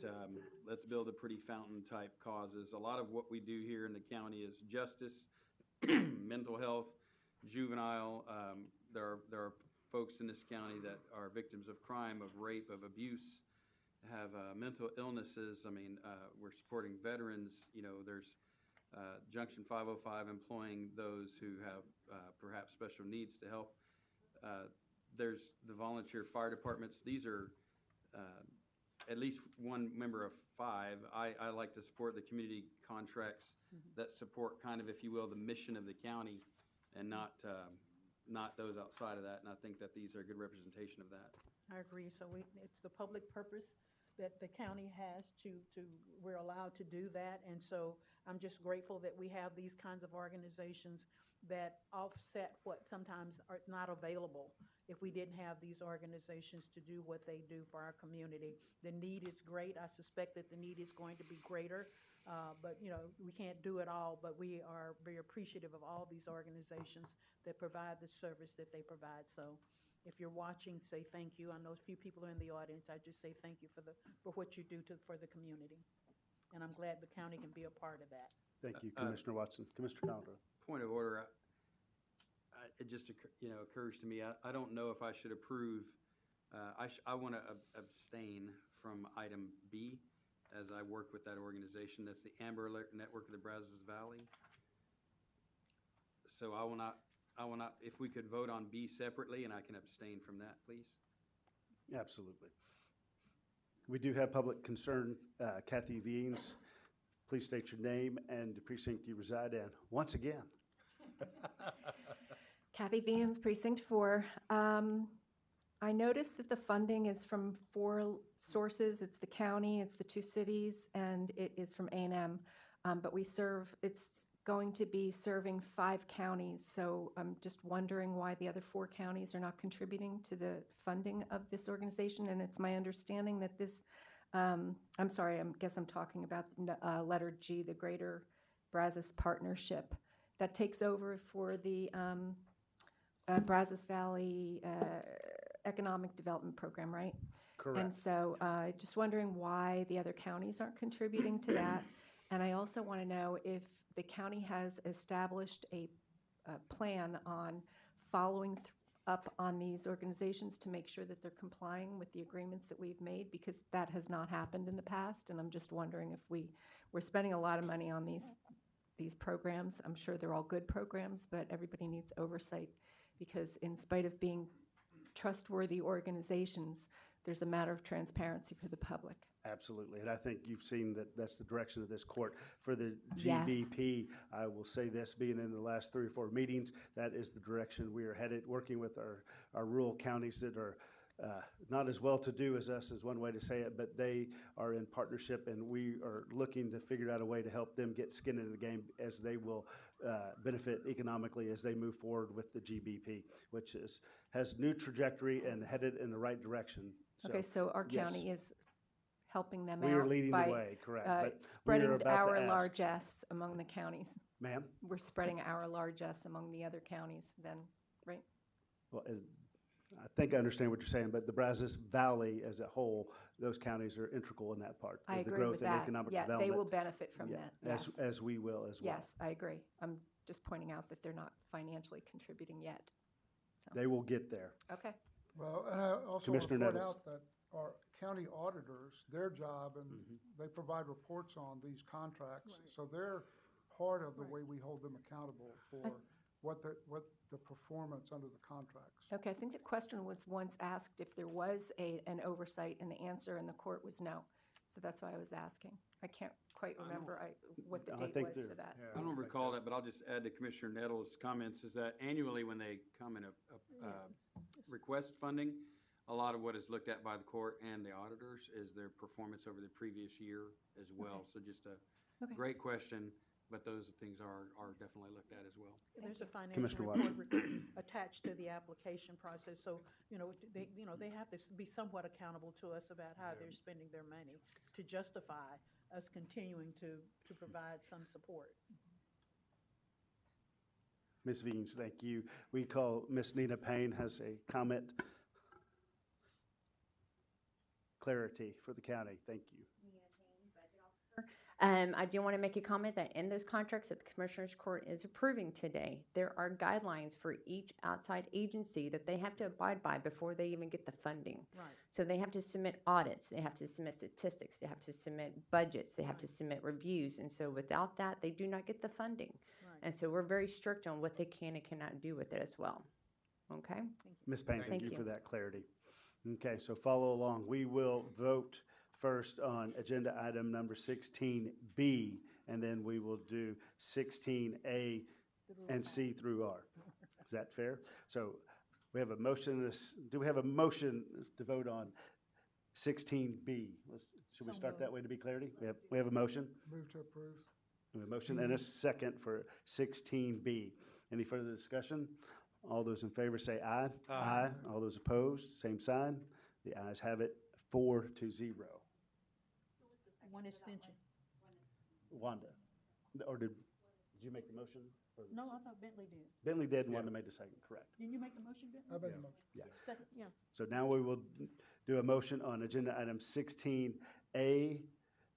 let's build a pretty fountain type causes. A lot of what we do here in the county is justice, mental health, juvenile. There are folks in this county that are victims of crime, of rape, of abuse, have mental illnesses. I mean, we're supporting veterans. There's Junction 505 employing those who have perhaps special needs to help. There's the volunteer fire departments. These are at least one member of 5. I like to support the community contracts that support kind of, if you will, the mission of the county, and not those outside of that. And I think that these are a good representation of that. I agree. So it's the public purpose that the county has we're allowed to do that. And so I'm just grateful that we have these kinds of organizations that offset what sometimes are not available if we didn't have these organizations to do what they do for our community. The need is great. I suspect that the need is going to be greater. But, we can't do it all, but we are very appreciative of all these organizations that provide the service that they provide. So if you're watching, say thank you. I know a few people are in the audience. I just say thank you for what you do for the community. And I'm glad the county can be a part of that. Thank you, Commissioner Watson. Commissioner Conrad. Point of order. It just occurs to me. I don't know if I should approve. I want to abstain from item B, as I work with that organization. That's the Amber Alert Network of the Brazos Valley. So I will not, if we could vote on B separately, and I can abstain from that, please. Absolutely. We do have public concern. Kathy Viens, please state your name and the precinct you reside in. Once again. Kathy Viens, Precinct 4. I noticed that the funding is from 4 sources. It's the county, it's the 2 cities, and it is from A&M. But it's going to be serving 5 counties, so I'm just wondering why the other 4 counties are not contributing to the funding of this organization. And it's my understanding that this, I'm sorry, I guess I'm talking about letter G, the Greater Brazos Partnership, that takes over for the Brazos Valley economic development program, right? Correct. And so just wondering why the other counties aren't contributing to that. And I also want to know if the county has established a plan on following up on these organizations to make sure that they're complying with the agreements that we've made, because that has not happened in the past. And I'm just wondering if we're spending a lot of money on these programs. I'm sure they're all good programs, but everybody needs oversight, because in spite of being trustworthy organizations, there's a matter of transparency for the public. Absolutely, and I think you've seen that that's the direction of this court. For the Yes. GBP, I will say this, being in the last 3 or 4 meetings, that is the direction we are headed, working with our rural counties that are not as well-to-do as us, is one way to say it, but they are in partnership, and we are looking to figure out a way to help them get skin in the game, as they will benefit economically as they move forward with the GBP, which has new trajectory and headed in the right direction. Okay, so our yes. county is helping them We out are leading the by way, correct, but we are spreading about to our ask. largesse among the counties. Ma'am? We're spreading our largesse among the other counties then, right? Well, I think I understand what you're saying, but the Brazos Valley as a whole, those counties are integral in that part I of the agree growth with and that. economic Yeah, development. they will benefit from Yeah, that, yes. As we will as well. Yes, I agree. I'm just pointing out that they're not financially contributing yet. So. They will get there. Okay. Well, and I also want to Commissioner point Nettles. out that our county auditors, their job, and they provide reports on these contracts. So they're part of the way we hold them accountable for what the performance under the contracts. Okay, I think the question was once asked if there was an oversight, and the answer in the court was no. So that's why I was asking. I can't quite remember what the I date think was they're- for that. I don't recall that, but I'll just add to Commissioner Nettles' comments, is that annually when they come in request funding, a lot of what is looked at by the court and the auditors is their performance over the previous year as well. Okay. So just a Okay. great question, but those things are definitely looked at as well. There's a financial Commissioner report attached to the application process, so, they have to be somewhat accountable to us about how they're spending their money to justify us continuing to provide some support. Ms. Veens, thank you. We call Ms. Nina Payne has a comment. Clarity for the county. Thank you. I do want to make a comment that in those contracts that the Commissioners Court is approving today, there are guidelines for each outside agency that they have to abide by before they even get the funding. Right. So they have to submit audits, they have to submit statistics, they have to submit budgets, they have to submit reviews. And so without that, they do not get the funding. Right. And so we're very strict on what they can and cannot do with it as well. Okay? Ms. Payne, thank you you. for that clarity. Okay, so follow along. We will vote first on agenda item number 16B, and then we will do 16A and C through R. Is that fair? So we have a motion. Do we have a motion to vote on 16B? Should we start that way to be clarity? We have a motion? Move to approve. We have a motion and a second for 16B. Any further discussion? All those in favor say aye. Aye. All those opposed, same sign. The ayes have it, 4-0. One extension. Wanda, or did you make the motion? Or No, I thought Bentley did. Bentley did, and Wanda made the second, correct. Didn't you make the motion, Bentley? I made the motion. Yeah. Second, yeah. So now we will do a motion on agenda item 16A,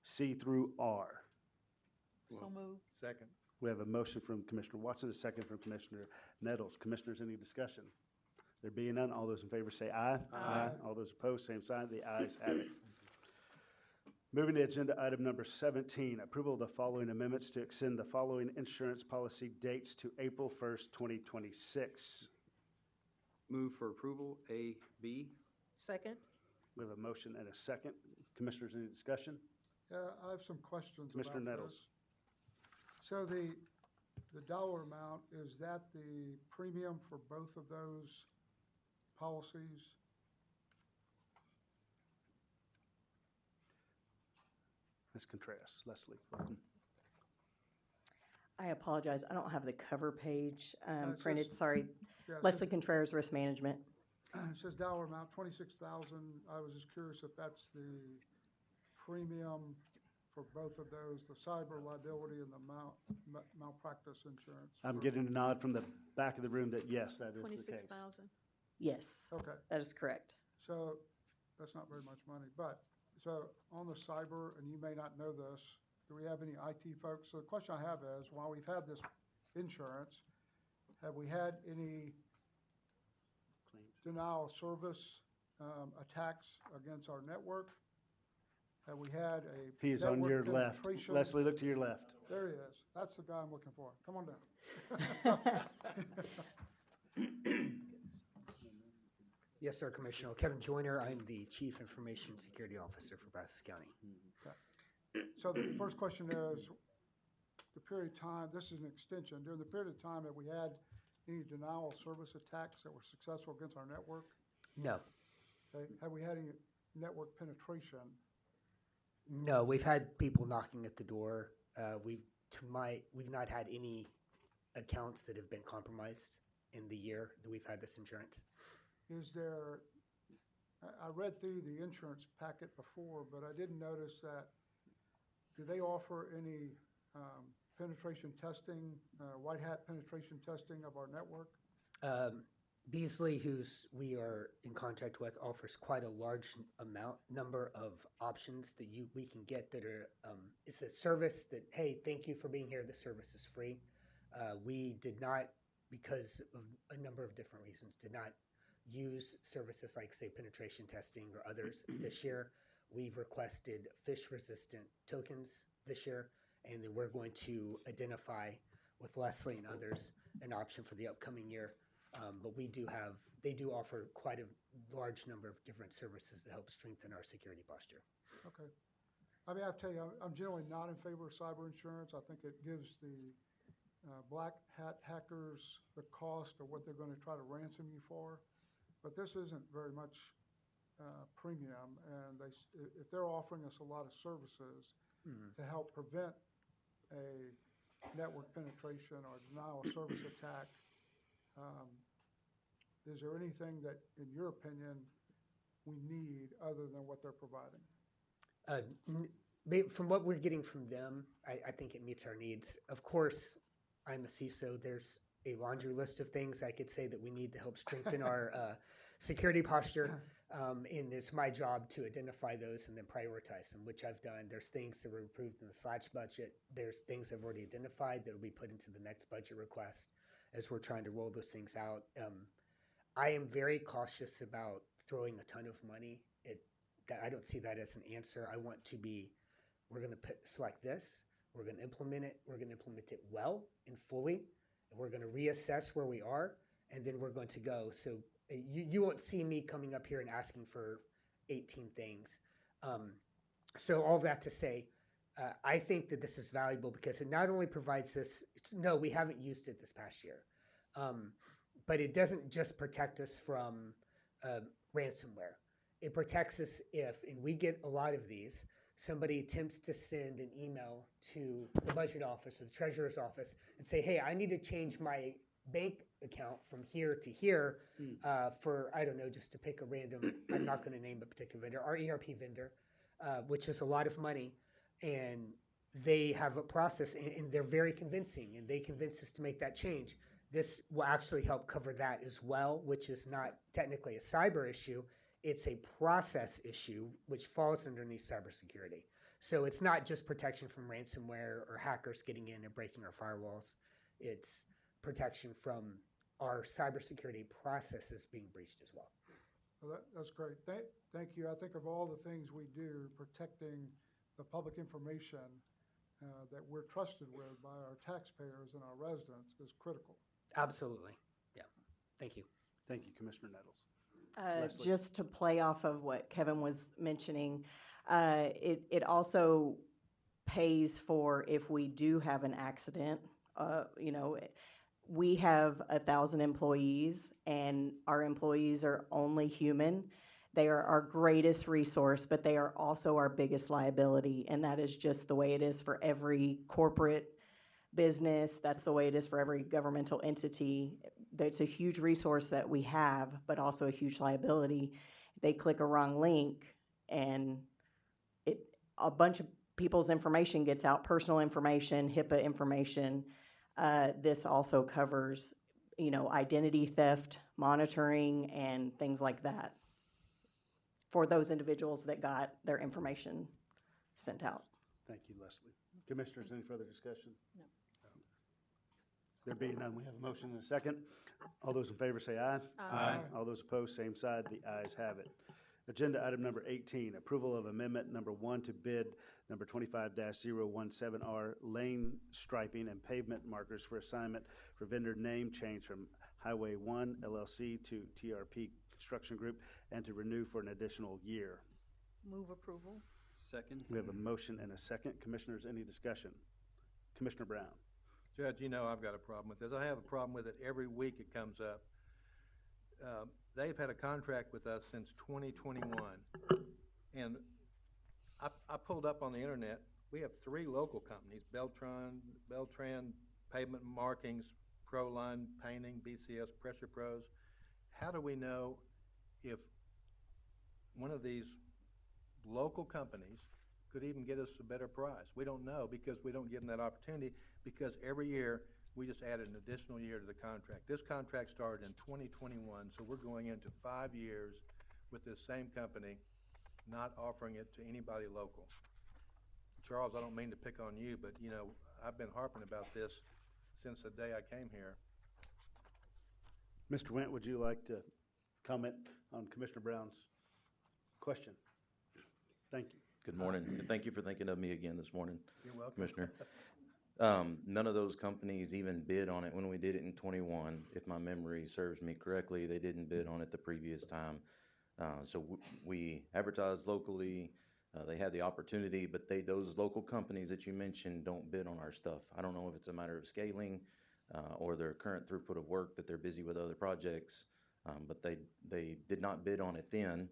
C through R. So moved. Second. We have a motion from Commissioner Watson, a second from Commissioner Nettles. Commissioners, any discussion? There being none, all those in favor say aye. Aye. All those opposed, same sign. The ayes have it. Moving to agenda item number 17, approval of the following amendments to extend the following insurance policy dates to April 1st, 2026. Move for approval, A, B. Second. We have a motion and a second. Commissioners, any discussion? Yeah, I have some questions Commissioner about Nettles. this. So the dollar amount, is that the premium for both of those policies? Ms. Contreras, Leslie, welcome. I apologize. I don't have the cover page it printed. says- Sorry. Yeah, it Leslie says- Contreras, Risk Management. It says dollar amount, 26,000. I was just curious if that's the premium for both of those, the cyber liability and the malpractice insurance. I'm getting a nod from the back of the room that yes, that is the case. 26,000. Yes, Okay. that is correct. So that's not very much money, but, so on the cyber, and you may not know this, do we have any IT folks? So the question I have is, while we've had this insurance, have we had any denial of service attacks against our network? Have we had a He's on network your left. penetration? Leslie, look to your left. There he is. That's the guy I'm looking for. Come on down. Yes, sir, Commissioner. Kevin Joyner. I'm the Chief Information Security Officer for Brazos County. So the first question is, the period of time, this is an extension, during the period of time that we had any denial of service attacks that were successful against our network? No. Okay. Have we had any network penetration? No, we've had people knocking at the door. We've not had any accounts that have been compromised in the year that we've had this insurance. Is there, I read through the insurance packet before, but I didn't notice that, do they offer any penetration testing, white hat penetration testing of our network? Beasley, who's we are in contact with, offers quite a large number of options that we can get that are. It's a service that, hey, thank you for being here. The service is free. We did not, because of a number of different reasons, did not use services like, say, penetration testing or others this year. We've requested fish-resistant tokens this year, and then we're going to identify with Leslie and others an option for the upcoming year. But they do offer quite a large number of different services that help strengthen our security posture. Okay. I mean, I have to tell you, I'm generally not in favor of cyber insurance. I think it gives the black hat hackers the cost of what they're going to try to ransom you for. But this isn't very much premium, and if they're offering us a lot of services to help prevent a network penetration or denial of service attack, is there anything that, in your opinion, we need other than what they're providing? From what we're getting from them, I think it meets our needs. Of course, I'm a CISO. There's a laundry list of things I could say that we need to help strengthen our security posture. And it's my job to identify those and then prioritize them, which I've done. There's things that were approved in the / budget. There's things I've already identified that will be put into the next budget request as we're trying to roll those things out. I am very cautious about throwing a ton of money. I don't see that as an answer. I want to be, we're going to select this, we're going to implement it, we're going to implement it well and fully, and we're going to reassess where we are, and then we're going to go. So you won't see me coming up here and asking for 18 things. So all that to say, I think that this is valuable because it not only provides this, no, we haven't used it this past year, but it doesn't just protect us from ransomware. It protects us if, and we get a lot of these, somebody attempts to send an email to the budget office or the treasurer's office and say, hey, I need to change my bank account from here to here for, I don't know, just to pick a random, I'm not going to name a particular vendor, our ERP vendor, which is a lot of money. And they have a process, and they're very convincing, and they convince us to make that change. This will actually help cover that as well, which is not technically a cyber issue. It's a process issue, which falls underneath cybersecurity. So it's not just protection from ransomware or hackers getting in and breaking our firewalls. It's protection from our cybersecurity processes being breached as well. Well, that's great. Thank you. I think of all the things we do, protecting the public information that we're trusted with by our taxpayers and our residents is critical. Absolutely. Yeah. Thank you. Thank you, Commissioner Nettles. Leslie. Just to play off of what Kevin was mentioning, it also pays for if we do have an accident. We have 1,000 employees, and our employees are only human. They are our greatest resource, but they are also our biggest liability, and that is just the way it is for every corporate business. That's the way it is for every governmental entity. It's a huge resource that we have, but also a huge liability. They click a wrong link, and a bunch of people's information gets out, personal information, HIPAA information. This also covers identity theft monitoring and things like that for those individuals that got their information sent out. Thank you, Leslie. Commissioners, any further discussion? No. There being none, we have a motion and a second. All those in favor say aye. Aye. All those opposed, same side. The ayes have it. Agenda item number 18, approval of amendment number 1 to bid number 25-017R lane striping and pavement markers for assignment for vendor name change from Highway 1 LLC to TRP Construction Group and to renew for an additional year. Move approval. Second. We have a motion and a second. Commissioners, any discussion? Commissioner Brown. Judge, you know I've got a problem with this. I have a problem with it every week it comes up. They've had a contract with us since 2021. And I pulled up on the internet, we have 3 local companies, Beltran Pavement Markings, Proline Painting, BCS Pressure Pros. How do we know if one of these local companies could even get us a better price? We don't know because we don't give them that opportunity, because every year we just added an additional year to the contract. This contract started in 2021, so we're going into 5 years with this same company, not offering it to anybody local. Charles, I don't mean to pick on you, but I've been harping about this since the day I came here. Mr. Went, would you like to comment on Commissioner Brown's question? Thank you. Good morning, and thank you for thinking of me again this morning. You're welcome. Commissioner. None of those companies even bid on it when we did it in 21. If my memory serves me correctly, they didn't bid on it the previous time. So we advertised locally. They had the opportunity, but those local companies that you mentioned don't bid on our stuff. I don't know if it's a matter of scaling or their current throughput of work, that they're busy with other projects, but they did not bid on it then.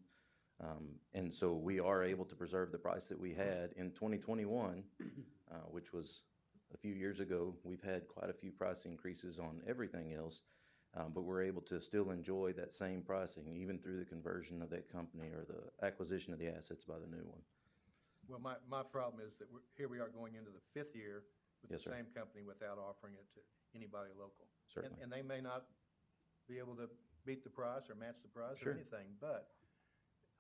And so we are able to preserve the price that we had in 2021, which was a few years ago. We've had quite a few price increases on everything else, but we're able to still enjoy that same pricing even through the conversion of that company or the acquisition of the assets by the new one. Well, my problem is that here we are going into the 5th year with Yes, the sir. same company without offering it to anybody local. Certainly. And they may not be able to beat the price or match the price Sure. or anything, but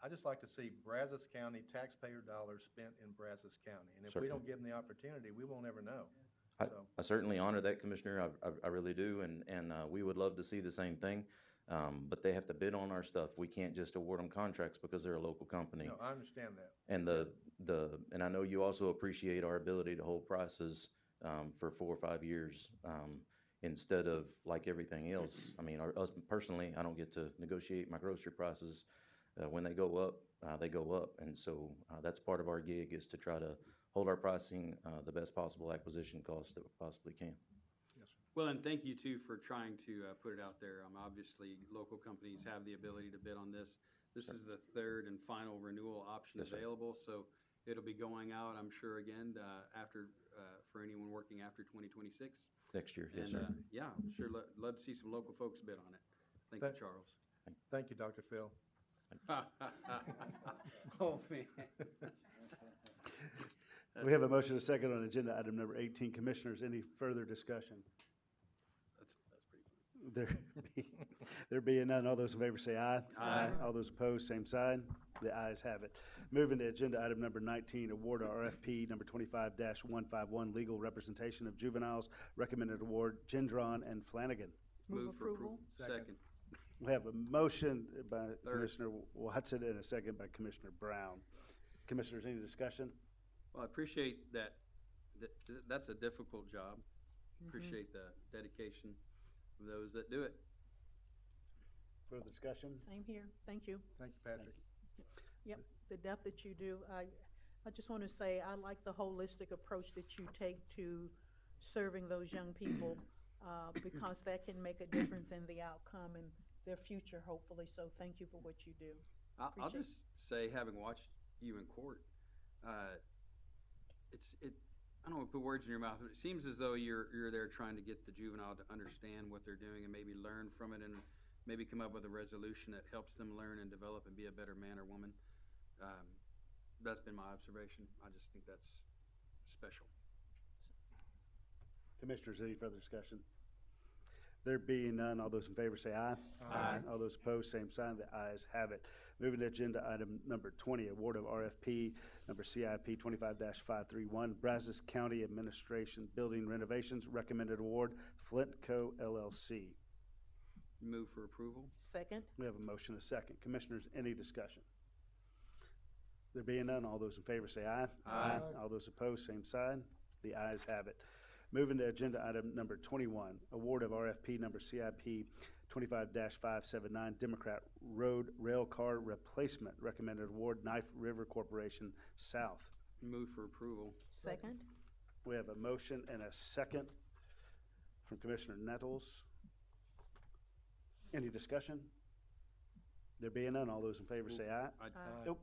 I just like to see Brazos County taxpayer dollars spent in Brazos County. And if we Certainly. don't give them the opportunity, we won't ever know. I certainly honor that, Commissioner. I really do, and we would love to see the same thing. But they have to bid on our stuff. We can't just award them contracts because they're a local company. No, I understand that. And and I know you also appreciate our ability to hold prices for 4 or 5 years instead of like everything else. I mean, us personally, I don't get to negotiate my grocery prices. When they go up, and so that's part of our gig, is to try to hold our pricing the best possible acquisition cost that we possibly can. Yes, sir. Well, and thank you too for trying to put it out there. Obviously, local companies have the ability to bid on this. This is the 3rd and final renewal option Yes, sir. available, so it'll be going out, I'm sure, again after for anyone working after 2026. Next year, yes, And, sir. yeah, I'm sure love to see some local folks bid on it. Thank you, Charles. Thank you, Dr. Phil. Oh, man. We have a motion and a second on agenda item number 18. Commissioners, any further discussion? That's pretty fun. There being none, all those in favor say aye. Aye. All those opposed, same side. The ayes have it. Moving to agenda item number 19, award RFP number 25-151, legal representation of juveniles. Recommended award, Gendron and Flanagan. Move approval. Second. We have a motion by Third. Commissioner Watson and a second by Commissioner Brown. Commissioners, any discussion? Well, I appreciate that. That's a difficult job. Appreciate the dedication of those that do it. Further discussion? Same here. Thank you. Thank you, Patrick. Yep, the depth that you do. I just want to say I like the holistic approach that you take to serving those young people because that can make a difference in the outcome and their future, hopefully. So thank you for what you do. I'll just say, having watched you in court, I don't want to put words in your mouth, but it seems as though you're there trying to get the juvenile to understand what they're doing and maybe learn from it and maybe come up with a resolution that helps them learn and develop and be a better man or woman. That's been my observation. I just think that's special. Commissioners, any further discussion? There being none, all those in favor say aye. Aye. All those opposed, same sign. The ayes have it. Moving to agenda item number 20, award of RFP number CIP 25-531, Brazos County Administration Building Renovations, recommended award, Flint Co. LLC. Move for approval. Second. We have a motion, a second. Commissioners, any discussion? There being none, all those in favor say aye. Aye. All those opposed, same side. The ayes have it. Moving to agenda item number 21, award of RFP number CIP 25-579, Democrat Road Rail Car Replacement, recommended award, Knife River Corporation, South. Move for approval. Second. We have a motion and a second from Commissioner Nettles. Any discussion? There being none, all those in favor say aye. Nope.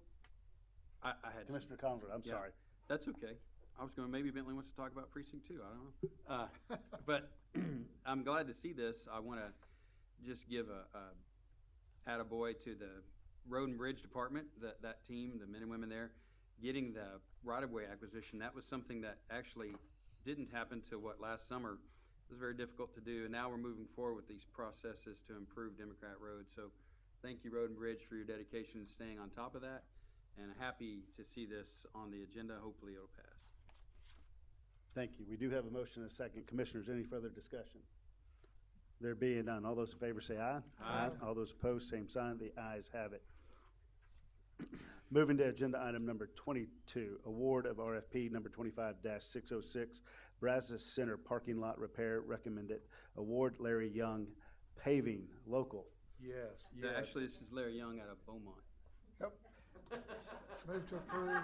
I had Commissioner Conrad, I'm Yeah. sorry. That's okay. I was going to, maybe Bentley wants to talk about precinct 2. I don't know. But I'm glad to see this. I want to just give a attaboy to the Road and Bridge Department, that team, the men and women there, getting the right-of-way acquisition. That was something that actually didn't happen till last summer. It was very difficult to do, and now we're moving forward with these processes to improve Democrat Road. So thank you, Road and Bridge, for your dedication and staying on top of that, and happy to see this on the agenda. Hopefully it'll pass. Thank you. We do have a motion and a second. Commissioners, any further discussion? There being none, all those in favor say aye. Aye. All those opposed, same sign. The ayes have it. Moving to agenda item number 22, award of RFP number 25-606, Brazos Center Parking Lot Repair, recommended award, Larry Young Paving, local. Yes, Yeah, yes. actually, this is Larry Young out of Beaumont. Yep. Move to approve.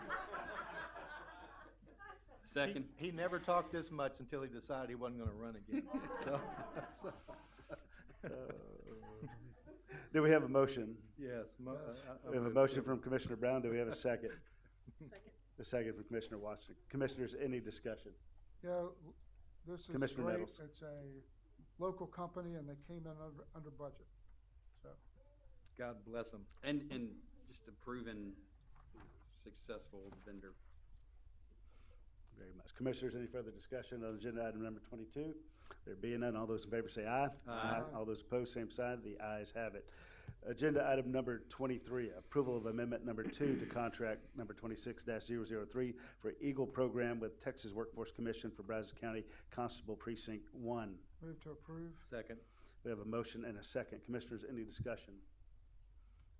Second. He never talked this much until he decided he wasn't going to run again. So, Do we have a motion? yes. We have a motion from Commissioner Brown. Do we have a second? Second. A second from Commissioner Watson. Commissioners, any discussion? Yeah, this is Commissioner great. Nettles. It's a local company and they came in under budget. So, God bless him. And just a proven successful vendor. Very much. Commissioners, any further discussion on agenda item number 22? There being none, all those in favor say aye. Aye. All those opposed, same side. The ayes have it. Agenda item number 23, approval of amendment number 2 to contract number 26-003 for Eagle Program with Texas Workforce Commission for Brazos County Constable Precinct 1. move to approve. Second. We have a motion and a second. Commissioners, any discussion?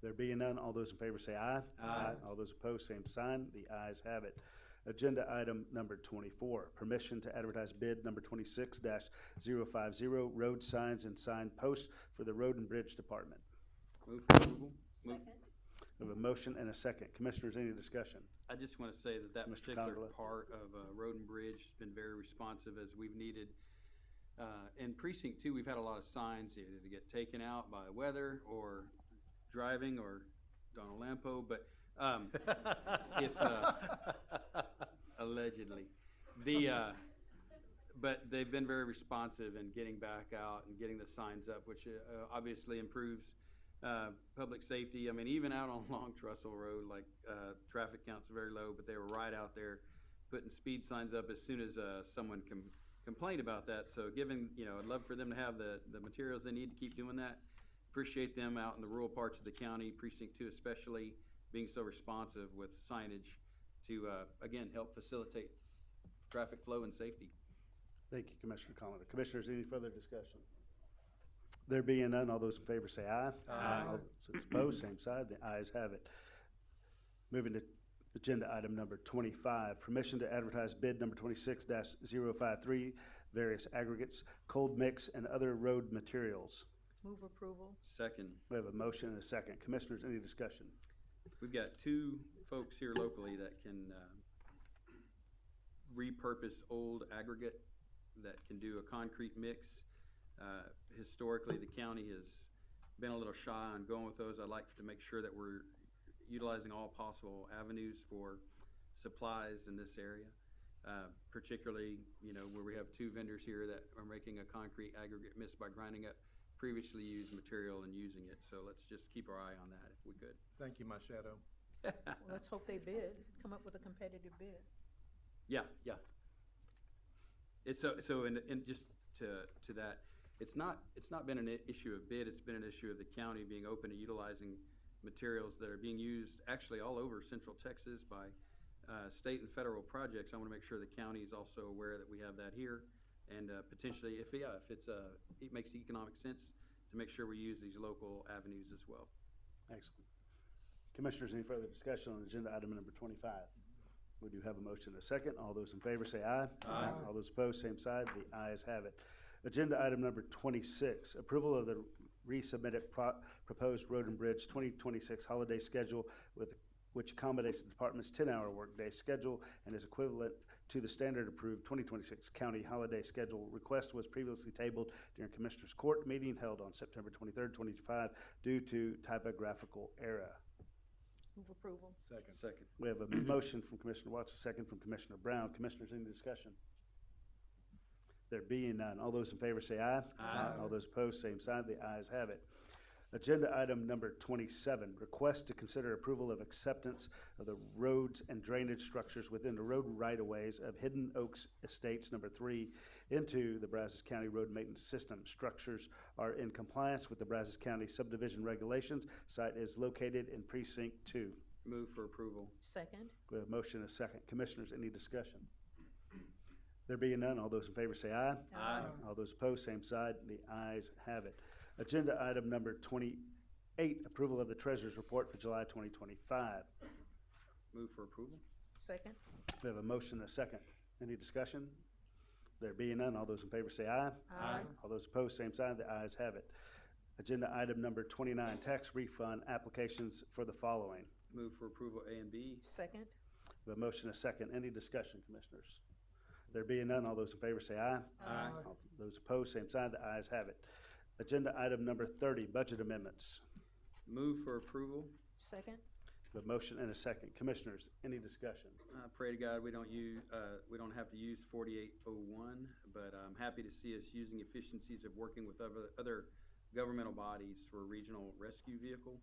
There being none, all those in favor say aye. Aye. All those opposed, same sign. The ayes have it. Agenda item number 24, permission to advertise bid number 26-050, road signs and sign posts for the Road and Bridge Department. Move for approval. Move. We have a motion and a second. Commissioners, any discussion? I just want to say that Mr. particular Condola. part of Road and Bridge has been very responsive as we've needed. In Precinct 2, we've had a lot of signs either to get taken out by weather or driving or Donald Lampo, but if allegedly, but they've been very responsive in getting back out and getting the signs up, which obviously improves public safety. I mean, even out on Long Trussell Road, like traffic counts are very low, but they were right out there putting speed signs up as soon as someone complained about that. So given, I'd love for them to have the materials they need to keep doing that. Appreciate them out in the rural parts of the county, Precinct 2 especially, being so responsive with signage to, again, help facilitate traffic flow and safety. Thank you, Commissioner Collins. Commissioners, any further discussion? There being none, all those in favor say aye. Aye. All those opposed, same side. The ayes have it. Moving to agenda item number 25, permission to advertise bid number 26-053, various aggregates, cold mix, and other road materials. Move approval. Second. We have a motion and a second. Commissioners, any discussion? We've got 2 folks here locally that can repurpose old aggregate that can do a concrete mix. Historically, the county has been a little shy on going with those. I'd like to make sure that we're utilizing all possible avenues for supplies in this area, particularly, where we have 2 vendors here that are making a concrete aggregate mix by grinding up previously used material and using it. So let's just keep our eye on that if we could. Thank you, my shadow. Well, let's hope they bid, come up with a competitive bid. Yeah. It's so and just to that, It's not been an issue of bid, it's been an issue of the county being open to utilizing materials that are being used actually all over Central Texas by state and federal projects. I want to make sure the county is also aware that we have that here, and potentially, if it makes economic sense, to make sure we use these local avenues as well. Excellent. Commissioners, any further discussion on agenda item number 25? We do have a motion and a second. All those in favor say aye. Aye. All those opposed, same side. The ayes have it. Agenda item number 26, approval of the resubmitted proposed road and bridge 2026 holiday schedule which accommodates the department's 10-hour workday schedule and is equivalent to the standard approved 2026 county holiday schedule. Request was previously tabled during Commissioners Court meeting held on September 23rd, 2025 due to typographical error. Move approval. Second. We have a motion from Commissioner Watts, a second from Commissioner Brown. Commissioners, any discussion? There being none, all those in favor say aye. Aye. All those opposed, same side. The ayes have it. Agenda item number 27, request to consider approval of acceptance of the roads and drainage structures within the road right-of-ways of Hidden Oaks Estates number 3 into the Brazos County Road Maintenance System. Structures are in compliance with the Brazos County subdivision regulations. Site is located in Precinct 2. Move for approval. Second. We have a motion and a second. Commissioners, any discussion? There being none, all those in favor say aye. Aye. All those opposed, same side. The ayes have it. Agenda item number 28, approval of the Treasurer's Report for July 2025. Move for approval. Second. We have a motion and a second. Any discussion? There being none, all those in favor say aye. Aye. All those opposed, same side. The ayes have it. Agenda item number 29, tax refund applications for the following. Move for approval A and B. Second. We have a motion and a second. Any discussion, Commissioners? There being none, all those in favor say aye. Aye. All those opposed, same side. The ayes have it. Agenda item number 30, budget amendments. Move for approval. Second. We have a motion and a second. Commissioners, any discussion? I pray to God we don't have to use 4801, but I'm happy to see us using efficiencies of working with other governmental bodies for a regional rescue vehicle.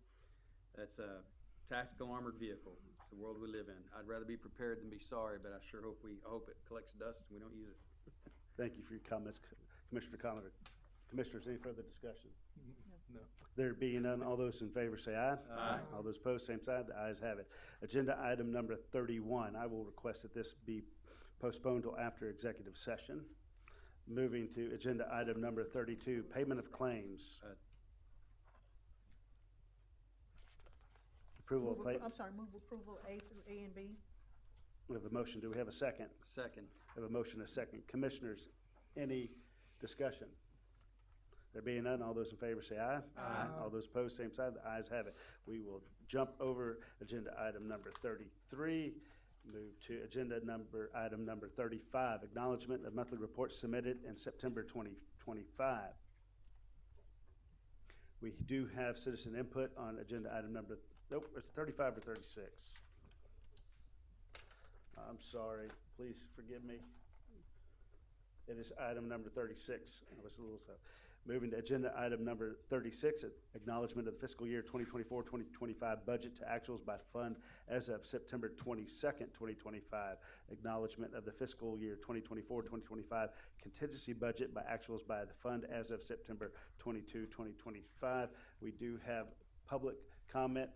That's a tactical armored vehicle. It's the world we live in. I'd rather be prepared than be sorry, but I hope it collects dust and we don't use it. Thank you for your comments, Commissioner Connor. Commissioners, any further discussion? No. There being none, all those in favor say aye. Aye. All those opposed, same side. The ayes have it. Agenda item number 31. I will request that this be postponed till after executive session. Moving to agenda item number 32, payment of claims. Approval of pay. I'm sorry, move approval A through A and B. We have a motion. Do we have a second? Second. We have a motion and a second. Commissioners, any discussion? There being none, all those in favor say aye. Aye. All those opposed, same side. The ayes have it. We will jump over agenda item number 33, move to item number 35, acknowledgement of monthly reports submitted in September 2025. We do have citizen input on agenda item number, nope, it's 35 or 36. I'm sorry, please forgive me. It is item number 36. I was a little slow. Moving to agenda item number 36, acknowledgement of the fiscal year 2024-2025 budget to actuals by fund as of September 22nd, 2025. Acknowledgement of the fiscal year 2024-2025 contingency budget by actuals by the fund as of September 22, 2025. We do have public comment.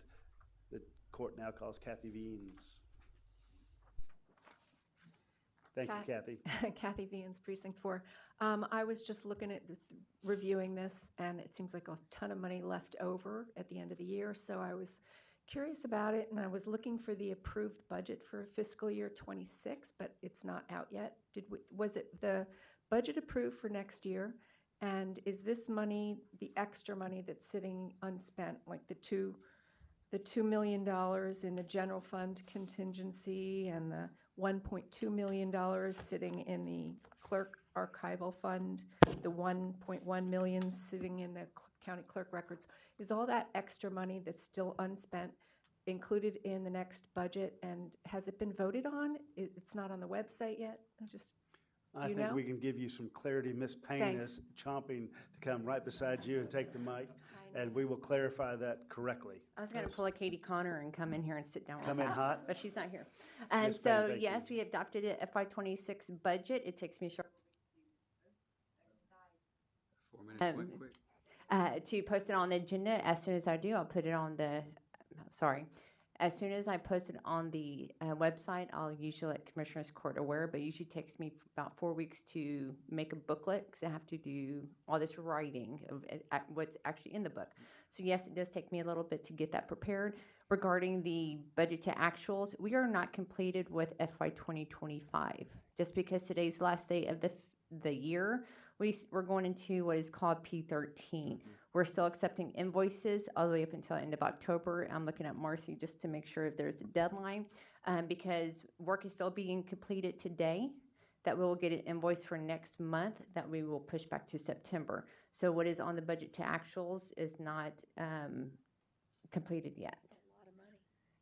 The court now calls Kathy Veens. Thank you, Kathy. Kathy Vians, Precinct 4. I was just looking at reviewing this, and it seems like a ton of money left over at the end of the year, so I was curious about it, and I was looking for the approved budget for fiscal year 26, but it's not out yet. Was it the budget approved for next year? And is this money, the extra money that's sitting unspent, like the $2 million in the general fund contingency and the $1.2 million sitting in the clerk archival fund, the $1.1 million sitting in the county clerk records? Is all that extra money that's still unspent included in the next budget, and has it been voted on? It's not on the website yet? I think we can give you some clarity. Miss Payne is chomping to come right beside you and take the mic, and we will clarify that correctly. I was going to pull a Katie Connor and come in here and sit down real Come in fast, hot? but she's not here. Miss Payne, So thank yes, you. we adopted a FY26 budget. It takes me a short. 4 minutes. To post it on the agenda, as soon as I do, I'll put it on the, sorry. As soon as I post it on the website, I'll usually let Commissioners Court aware, but it usually takes me about 4 weeks to make a booklet because I have to do all this writing of what's actually in the book. So yes, it does take me a little bit to get that prepared. Regarding the budget to actuals, we are not completed with FY 2025. Just because today's the last day of the year, we're going into what is called P13. We're still accepting invoices all the way up until the end of October. I'm looking at Marcy just to make sure if there's a deadline, because work is still being completed today, that we will get an invoice for next month that we will push back to September. So what is on the budget to actuals is not completed yet.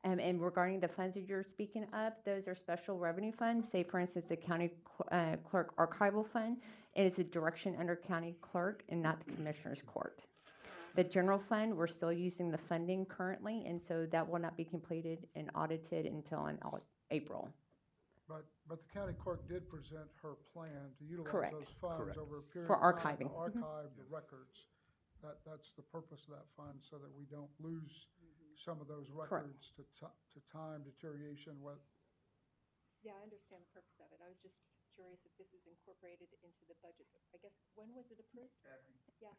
And regarding the funds that you're speaking of, those are special revenue funds. Say, for instance, the county clerk archival fund. It is a direction under county clerk and not the commissioner's court. The general fund, we're still using the funding currently, and so that will not be completed and audited until in April. But the county clerk did present her plan to utilize Correct. those funds Correct. over a period For of time to archiving. archive the records. That's the purpose of that fund, so that we don't lose some of those records to time deterioration. Yeah, I understand the purpose of it. I was just curious if this is incorporated into the budget. I guess, when was it approved? Yes,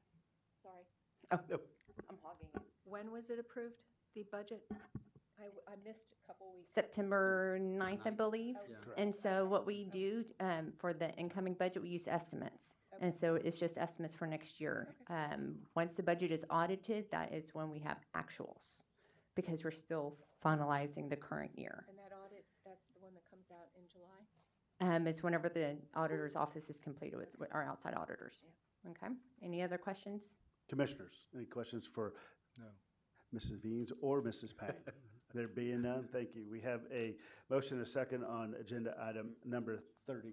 sorry. Oh, no. I'm hogging it. When was it approved, the budget? I missed a couple weeks. September 9th, I believe. Oh, correct. And so what we do for the incoming budget, we use estimates. Okay. And so it's just estimates for next year. Once the budget is audited, that is when we have actuals, because we're still finalizing the current year. And that audit, that's the one that comes out in July? It's whenever the auditor's office is completed with our outside auditors. Yeah. Okay. Any other questions? Commissioners, any questions for No. Mrs. Veens or Mrs. Payne? There being none, thank you. We have a motion and a second on agenda item number 30.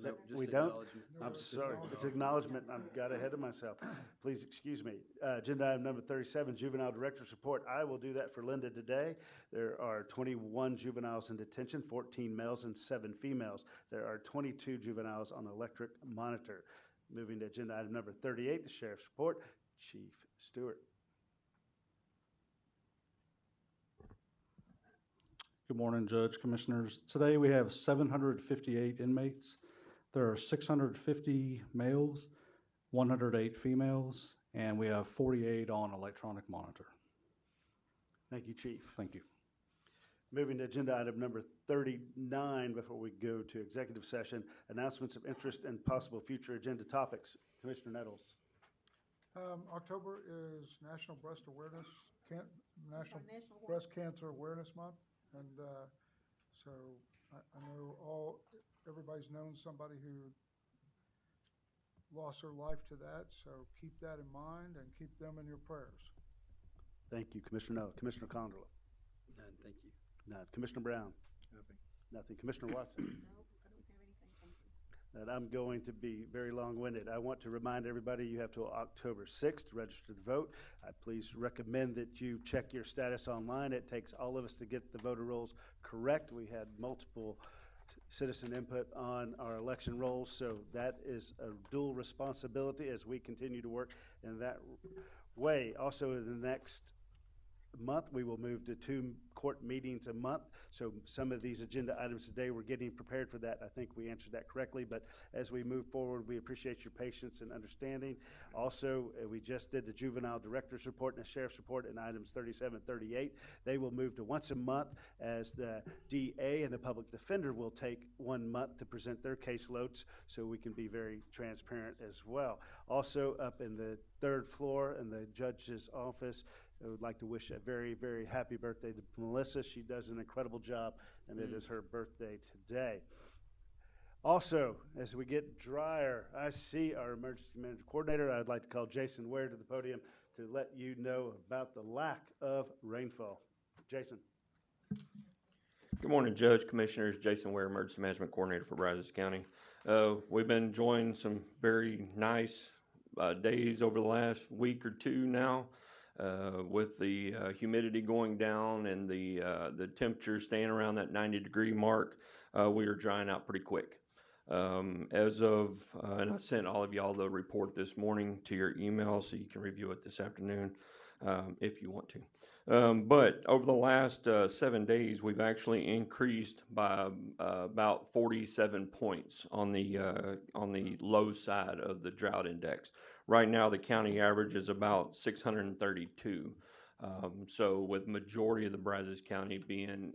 Nope, just We don't? acknowledgement. I'm Just sorry, it's acknowledgement. I got ahead of myself. Please excuse me. Agenda item number 37, juvenile director's report. I will do that for Linda today. There are 21 juveniles in detention, 14 males and 7 females. There are 22 juveniles on electric monitor. Moving to agenda item number 38, the sheriff's report. Chief Stewart. Good morning, Judge, Commissioners. Today we have 758 inmates. There are 650 males, 108 females, and we have 48 on electronic monitor. Thank you, Chief. Thank you. Moving to agenda item number 39, before we go to executive session, announcements of interest and possible future agenda topics. Commissioner Nettles. October is National Breast Awareness, National Breast Cancer Awareness Month. And so I know everybody's known somebody who lost their life to that. So keep that in mind and keep them in your prayers. Thank you, Commissioner Nettles. Commissioner Condrela. None, thank you. None. Commissioner Brown. Nothing. Nothing. Commissioner Watson. No, I don't have anything. Thank you. And I'm going to be very long-winded. I want to remind everybody you have till October 6th to register to vote. I please recommend that you check your status online. It takes all of us to get the voter rolls correct. We had multiple citizen input on our election rolls, so that is a dual responsibility as we continue to work in that way. Also, in the next month, we will move to 2 court meetings a month. So some of these agenda items today, we're getting prepared for that. I think we answered that correctly, but as we move forward, we appreciate your patience and understanding. Also, we just did the juvenile director's report and the sheriff's report in items 37 and 38. They will move to once a month, as the DA and the public defender will take 1 month to present their caseloads, so we can be very transparent as well. Also, up in the 3rd floor in the judge's office, I would like to wish a very, very happy birthday to Melissa. She does an incredible job, and it is her birthday today. Also, as we get drier, I see our emergency management coordinator. I'd like to call Jason Ware to the podium to let you know about the lack of rainfall. Jason. Good morning, Judge, Commissioners. Jason Ware, Emergency Management Coordinator for Brazos County. We've been enjoying some very nice days over the last week or 2 now. With the humidity going down and the temperature staying around that 90-degree mark, we are drying out pretty quick. As of, and I sent all of y'all the report this morning to your email, so you can review it this afternoon if you want to. But over the last 7 days, we've actually increased by about 47 points on the low side of the drought index. Right now, the county average is about 632. So with majority of the Brazos County being,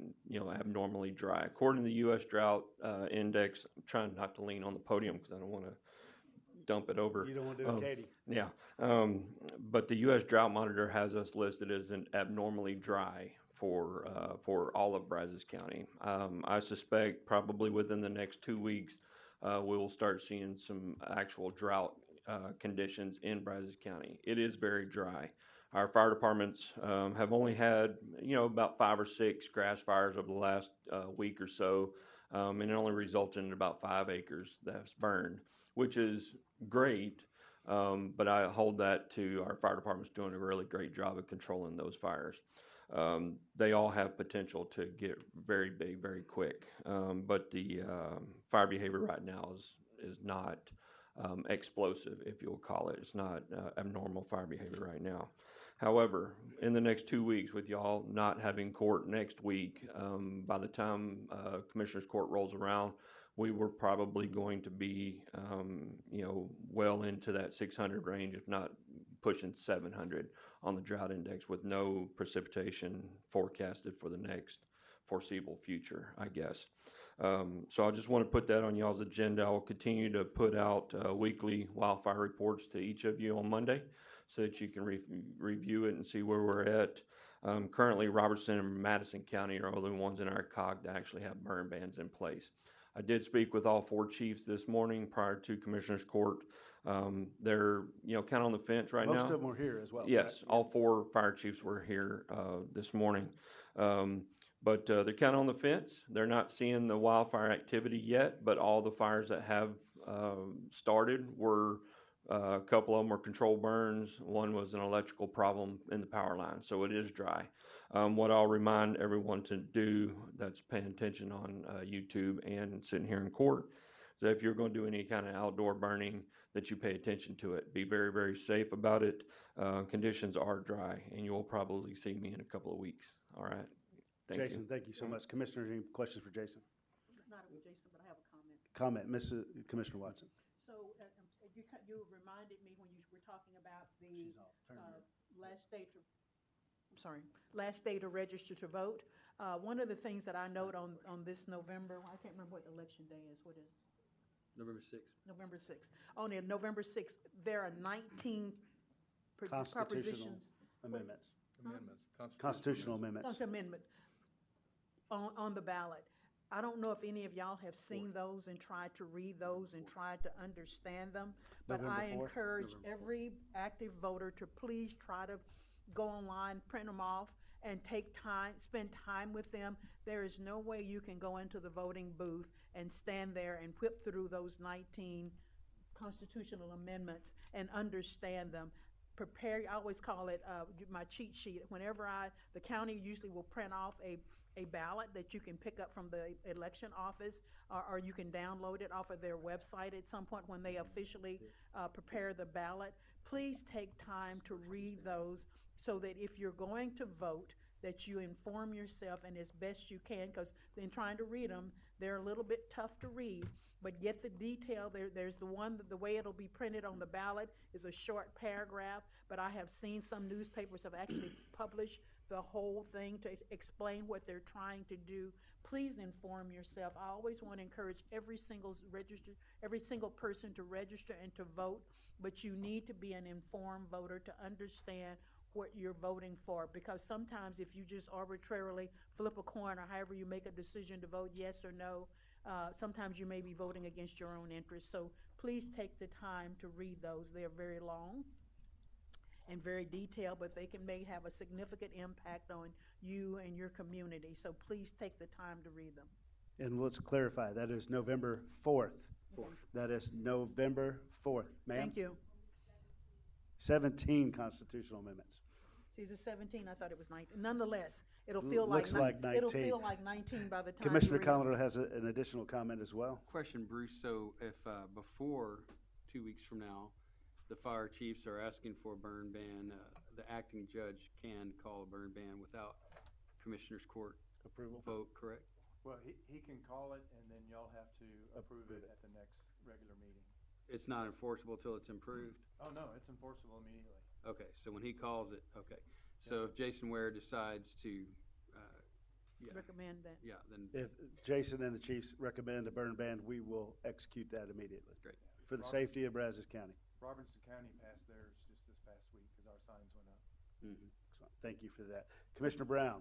abnormally dry. According to the U.S. Drought Index, I'm trying not to lean on the podium because I don't want to dump it over. You don't want to do it, Katie. Yeah. But the U.S. Drought Monitor has us listed as an abnormally dry for all of Brazos County. I suspect probably within the next 2 weeks, we will start seeing some actual drought conditions in Brazos County. It is very dry. Our fire departments have only had, about 5 or 6 grass fires over the last week or so, and it only resulted in about 5 acres that's burned, which is great, but I hold that to our fire departments doing a really great job of controlling those fires. They all have potential to get very big very quick, but the fire behavior right now is not explosive, if you'll call it. It's not abnormal fire behavior right now. However, in the next 2 weeks, with y'all not having court next week, by the time Commissioners Court rolls around, we were probably going to be, well into that 600 range, if not pushing 700 on the drought index, with no precipitation forecasted for the next foreseeable future, I guess. So I just want to put that on y'all's agenda. I'll continue to put out weekly wildfire reports to each of you on Monday, so that you can review it and see where we're at. Currently, Robertson and Madison County are the only ones in our COG that actually have burn bans in place. I did speak with all 4 chiefs this morning prior to Commissioners Court. They're, kind of on the fence right now. Most of them were here as well. Yes, correct? all 4 fire chiefs were here this morning. But they're kind of on the fence. They're not seeing the wildfire activity yet, but all the fires that have started were, a couple of them were controlled burns. One was an electrical problem in the power line, so it is dry. What I'll remind everyone to do that's paying attention on YouTube and sitting here in court is that if you're going to do any kind of outdoor burning, that you pay attention to it. Be very, very safe about it. Conditions are dry, and you'll probably see me in a couple of weeks. All right. Jason, thank you so much. Commissioner, any questions for Jason? Not with Jason, but I have a comment. Commissioner Watson. So you reminded me when you were talking about the last day to register to vote. One of the things that I note on this November, I can't remember what election day is. What is? November 6th. November 6th. On November 6th, there are 19 propositions. Amendments. Amendments. Constitutional amendments. Amendments on the ballot. I don't know if any of y'all have seen those and tried to read those and tried to understand them, but November I 4th? encourage every active voter to please try to go online, print them off, and spend time with them. There is no way you can go into the voting booth and stand there and whip through those 19 constitutional amendments and understand them. Prepare, I always call it my cheat sheet. Whenever the county usually will print off a ballot that you can pick up from the election office, or you can download it off of their website at some point when they officially prepare the ballot. Please take time to read those so that if you're going to vote, that you inform yourself and as best you can, because in trying to read them, they're a little bit tough to read, but get the detail. There's the way it'll be printed on the ballot is a short paragraph, but I have seen some newspapers have actually published the whole thing to explain what they're trying to do. Please inform yourself. I always want to encourage every single person to register and to vote, but you need to be an informed voter to understand what you're voting for, because sometimes if you just arbitrarily flip a coin or however you make a decision to vote yes or no, sometimes you may be voting against your own interests. So please take the time to read those. They are very long and very detailed, but they may have a significant impact on you and your community. So please take the time to read them. And let's clarify, that is November 4th. That is November 4th, ma'am. Thank you. 17 constitutional amendments. See, is it 17? I thought it was 19. Nonetheless, it'll feel Looks like 19. It'll feel like 19 by the time. Commissioner you read it. Colliner has an additional comment as well. Question, Bruce, so if, before 2 weeks from now, the fire chiefs are asking for a burn ban, the acting judge can call a burn ban without Commissioners Court approval vote, correct? Well, he can call it, and then y'all have to approve it at the next regular meeting. It's not enforceable till it's improved? Oh, no, it's enforceable immediately. Okay, so when he calls it, okay. So if Jason Ware decides to, yeah, Recommend that. yeah, then, If Jason and the chiefs recommend a burn ban, we will execute that immediately. Great. For the Robert- safety of Brazos County. Robertson County passed theirs just this past week because our signs went up. Excellent. Thank you for that. Commissioner Brown.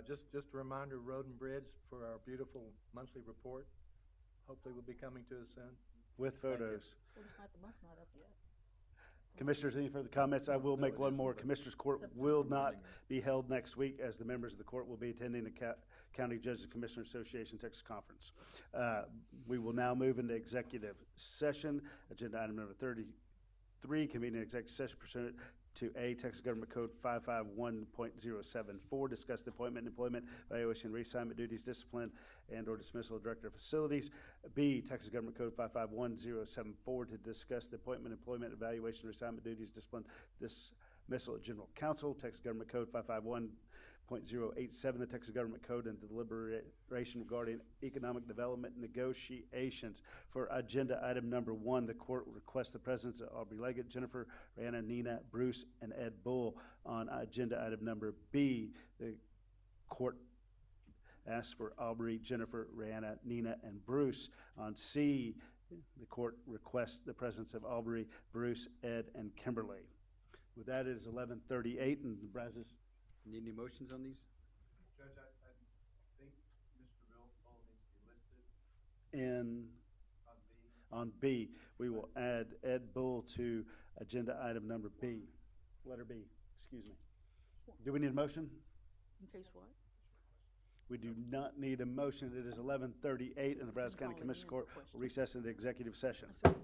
Just a reminder, Road and Bridge for our beautiful monthly report. Hopefully will be coming to us soon. With Thank you. photos. Well, it's not, the month's not up yet. Commissioners, any further comments? I will make one more. Commissioners Court will not be held next week as the members of the court will be attending the County Judges and Commissioners Association Texas Conference. We will now move into executive session. Agenda item number 33, convening an executive session pursuant to A, Texas Government Code 551.074, discuss the appointment, employment, evaluation, reassignment duties, discipline, and/or dismissal of Director of Facilities. B, Texas Government Code 551.074, to discuss the appointment, employment, evaluation, reassignment duties, discipline, dismissal of General Counsel. Texas Government Code 551.087, the Texas Government Code, and deliberation regarding economic development negotiations. For agenda item number 1, the court requests the presence of Aubrey Leggett, Jennifer, Rihanna, Nina, Bruce, and Ed Bull. On agenda item number B, the court asks for Aubrey, Jennifer, Rihanna, Nina, and Bruce. On C, the court requests the presence of Aubrey, Bruce, Ed, and Kimberly. With that, it is 11:38, and Brazos. need any motions on these? Judge, I think Mr. Bull needs to be listed In on B. on B, we will add Ed Bull to agenda item number B, letter B, excuse me. Do we need a motion? In case what? We do not need a motion. It is 11:38, and the Brazos County Call it Commissioners in Court for question. will recess into executive session. I said-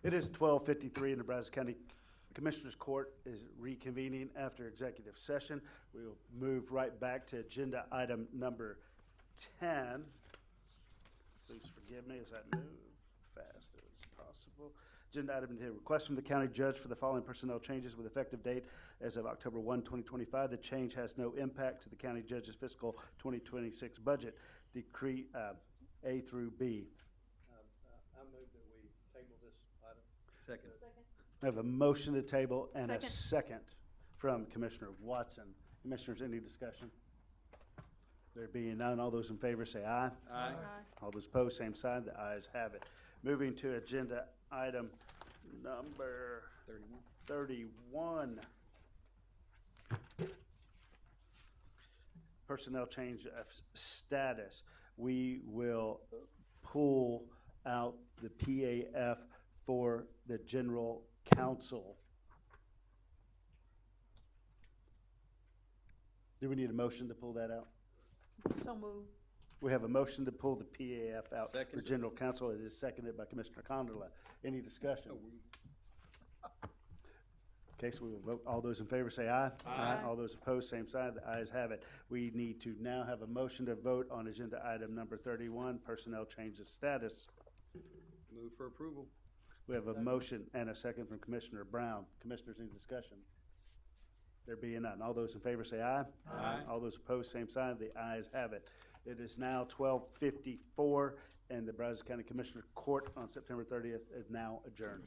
It is 12:53 and the Brazos County Commissioners Court is reconvening after executive session. We will move right back to agenda item number 10. Please forgive me as I move fast as possible. Agenda item 10, request from the county judge for the following personnel changes with effective date as of October 1, 2025. The change has no impact to the county judge's fiscal 2026 budget. Decree A through B. I move that we table this item. Second. I have a motion to table and a Second. second from Commissioner Watson. Commissioners, any discussion? There being none, all those in favor say aye. Aye. All those opposed, same side. The ayes have it. Moving to agenda item number 31. Personnel change of status. We will pull out the PAF for the general counsel. Do we need a motion to pull that out? So moved. We have a motion to pull the PAF out Second. for general counsel. It is seconded by Commissioner Condola. Any discussion? Okay, so we will vote. All those in favor say aye. Aye. All those opposed, same side. The ayes have it. We need to now have a motion to vote on agenda item number 31, personnel change of status. Move for approval. We have a motion and a second from Commissioner Brown. Commissioners, any discussion? There being none. All those in favor say aye. Aye. All those opposed, same side. The ayes have it. It is now 12:54, and the Brazos County Commissioner Court on September 30th is now adjourned.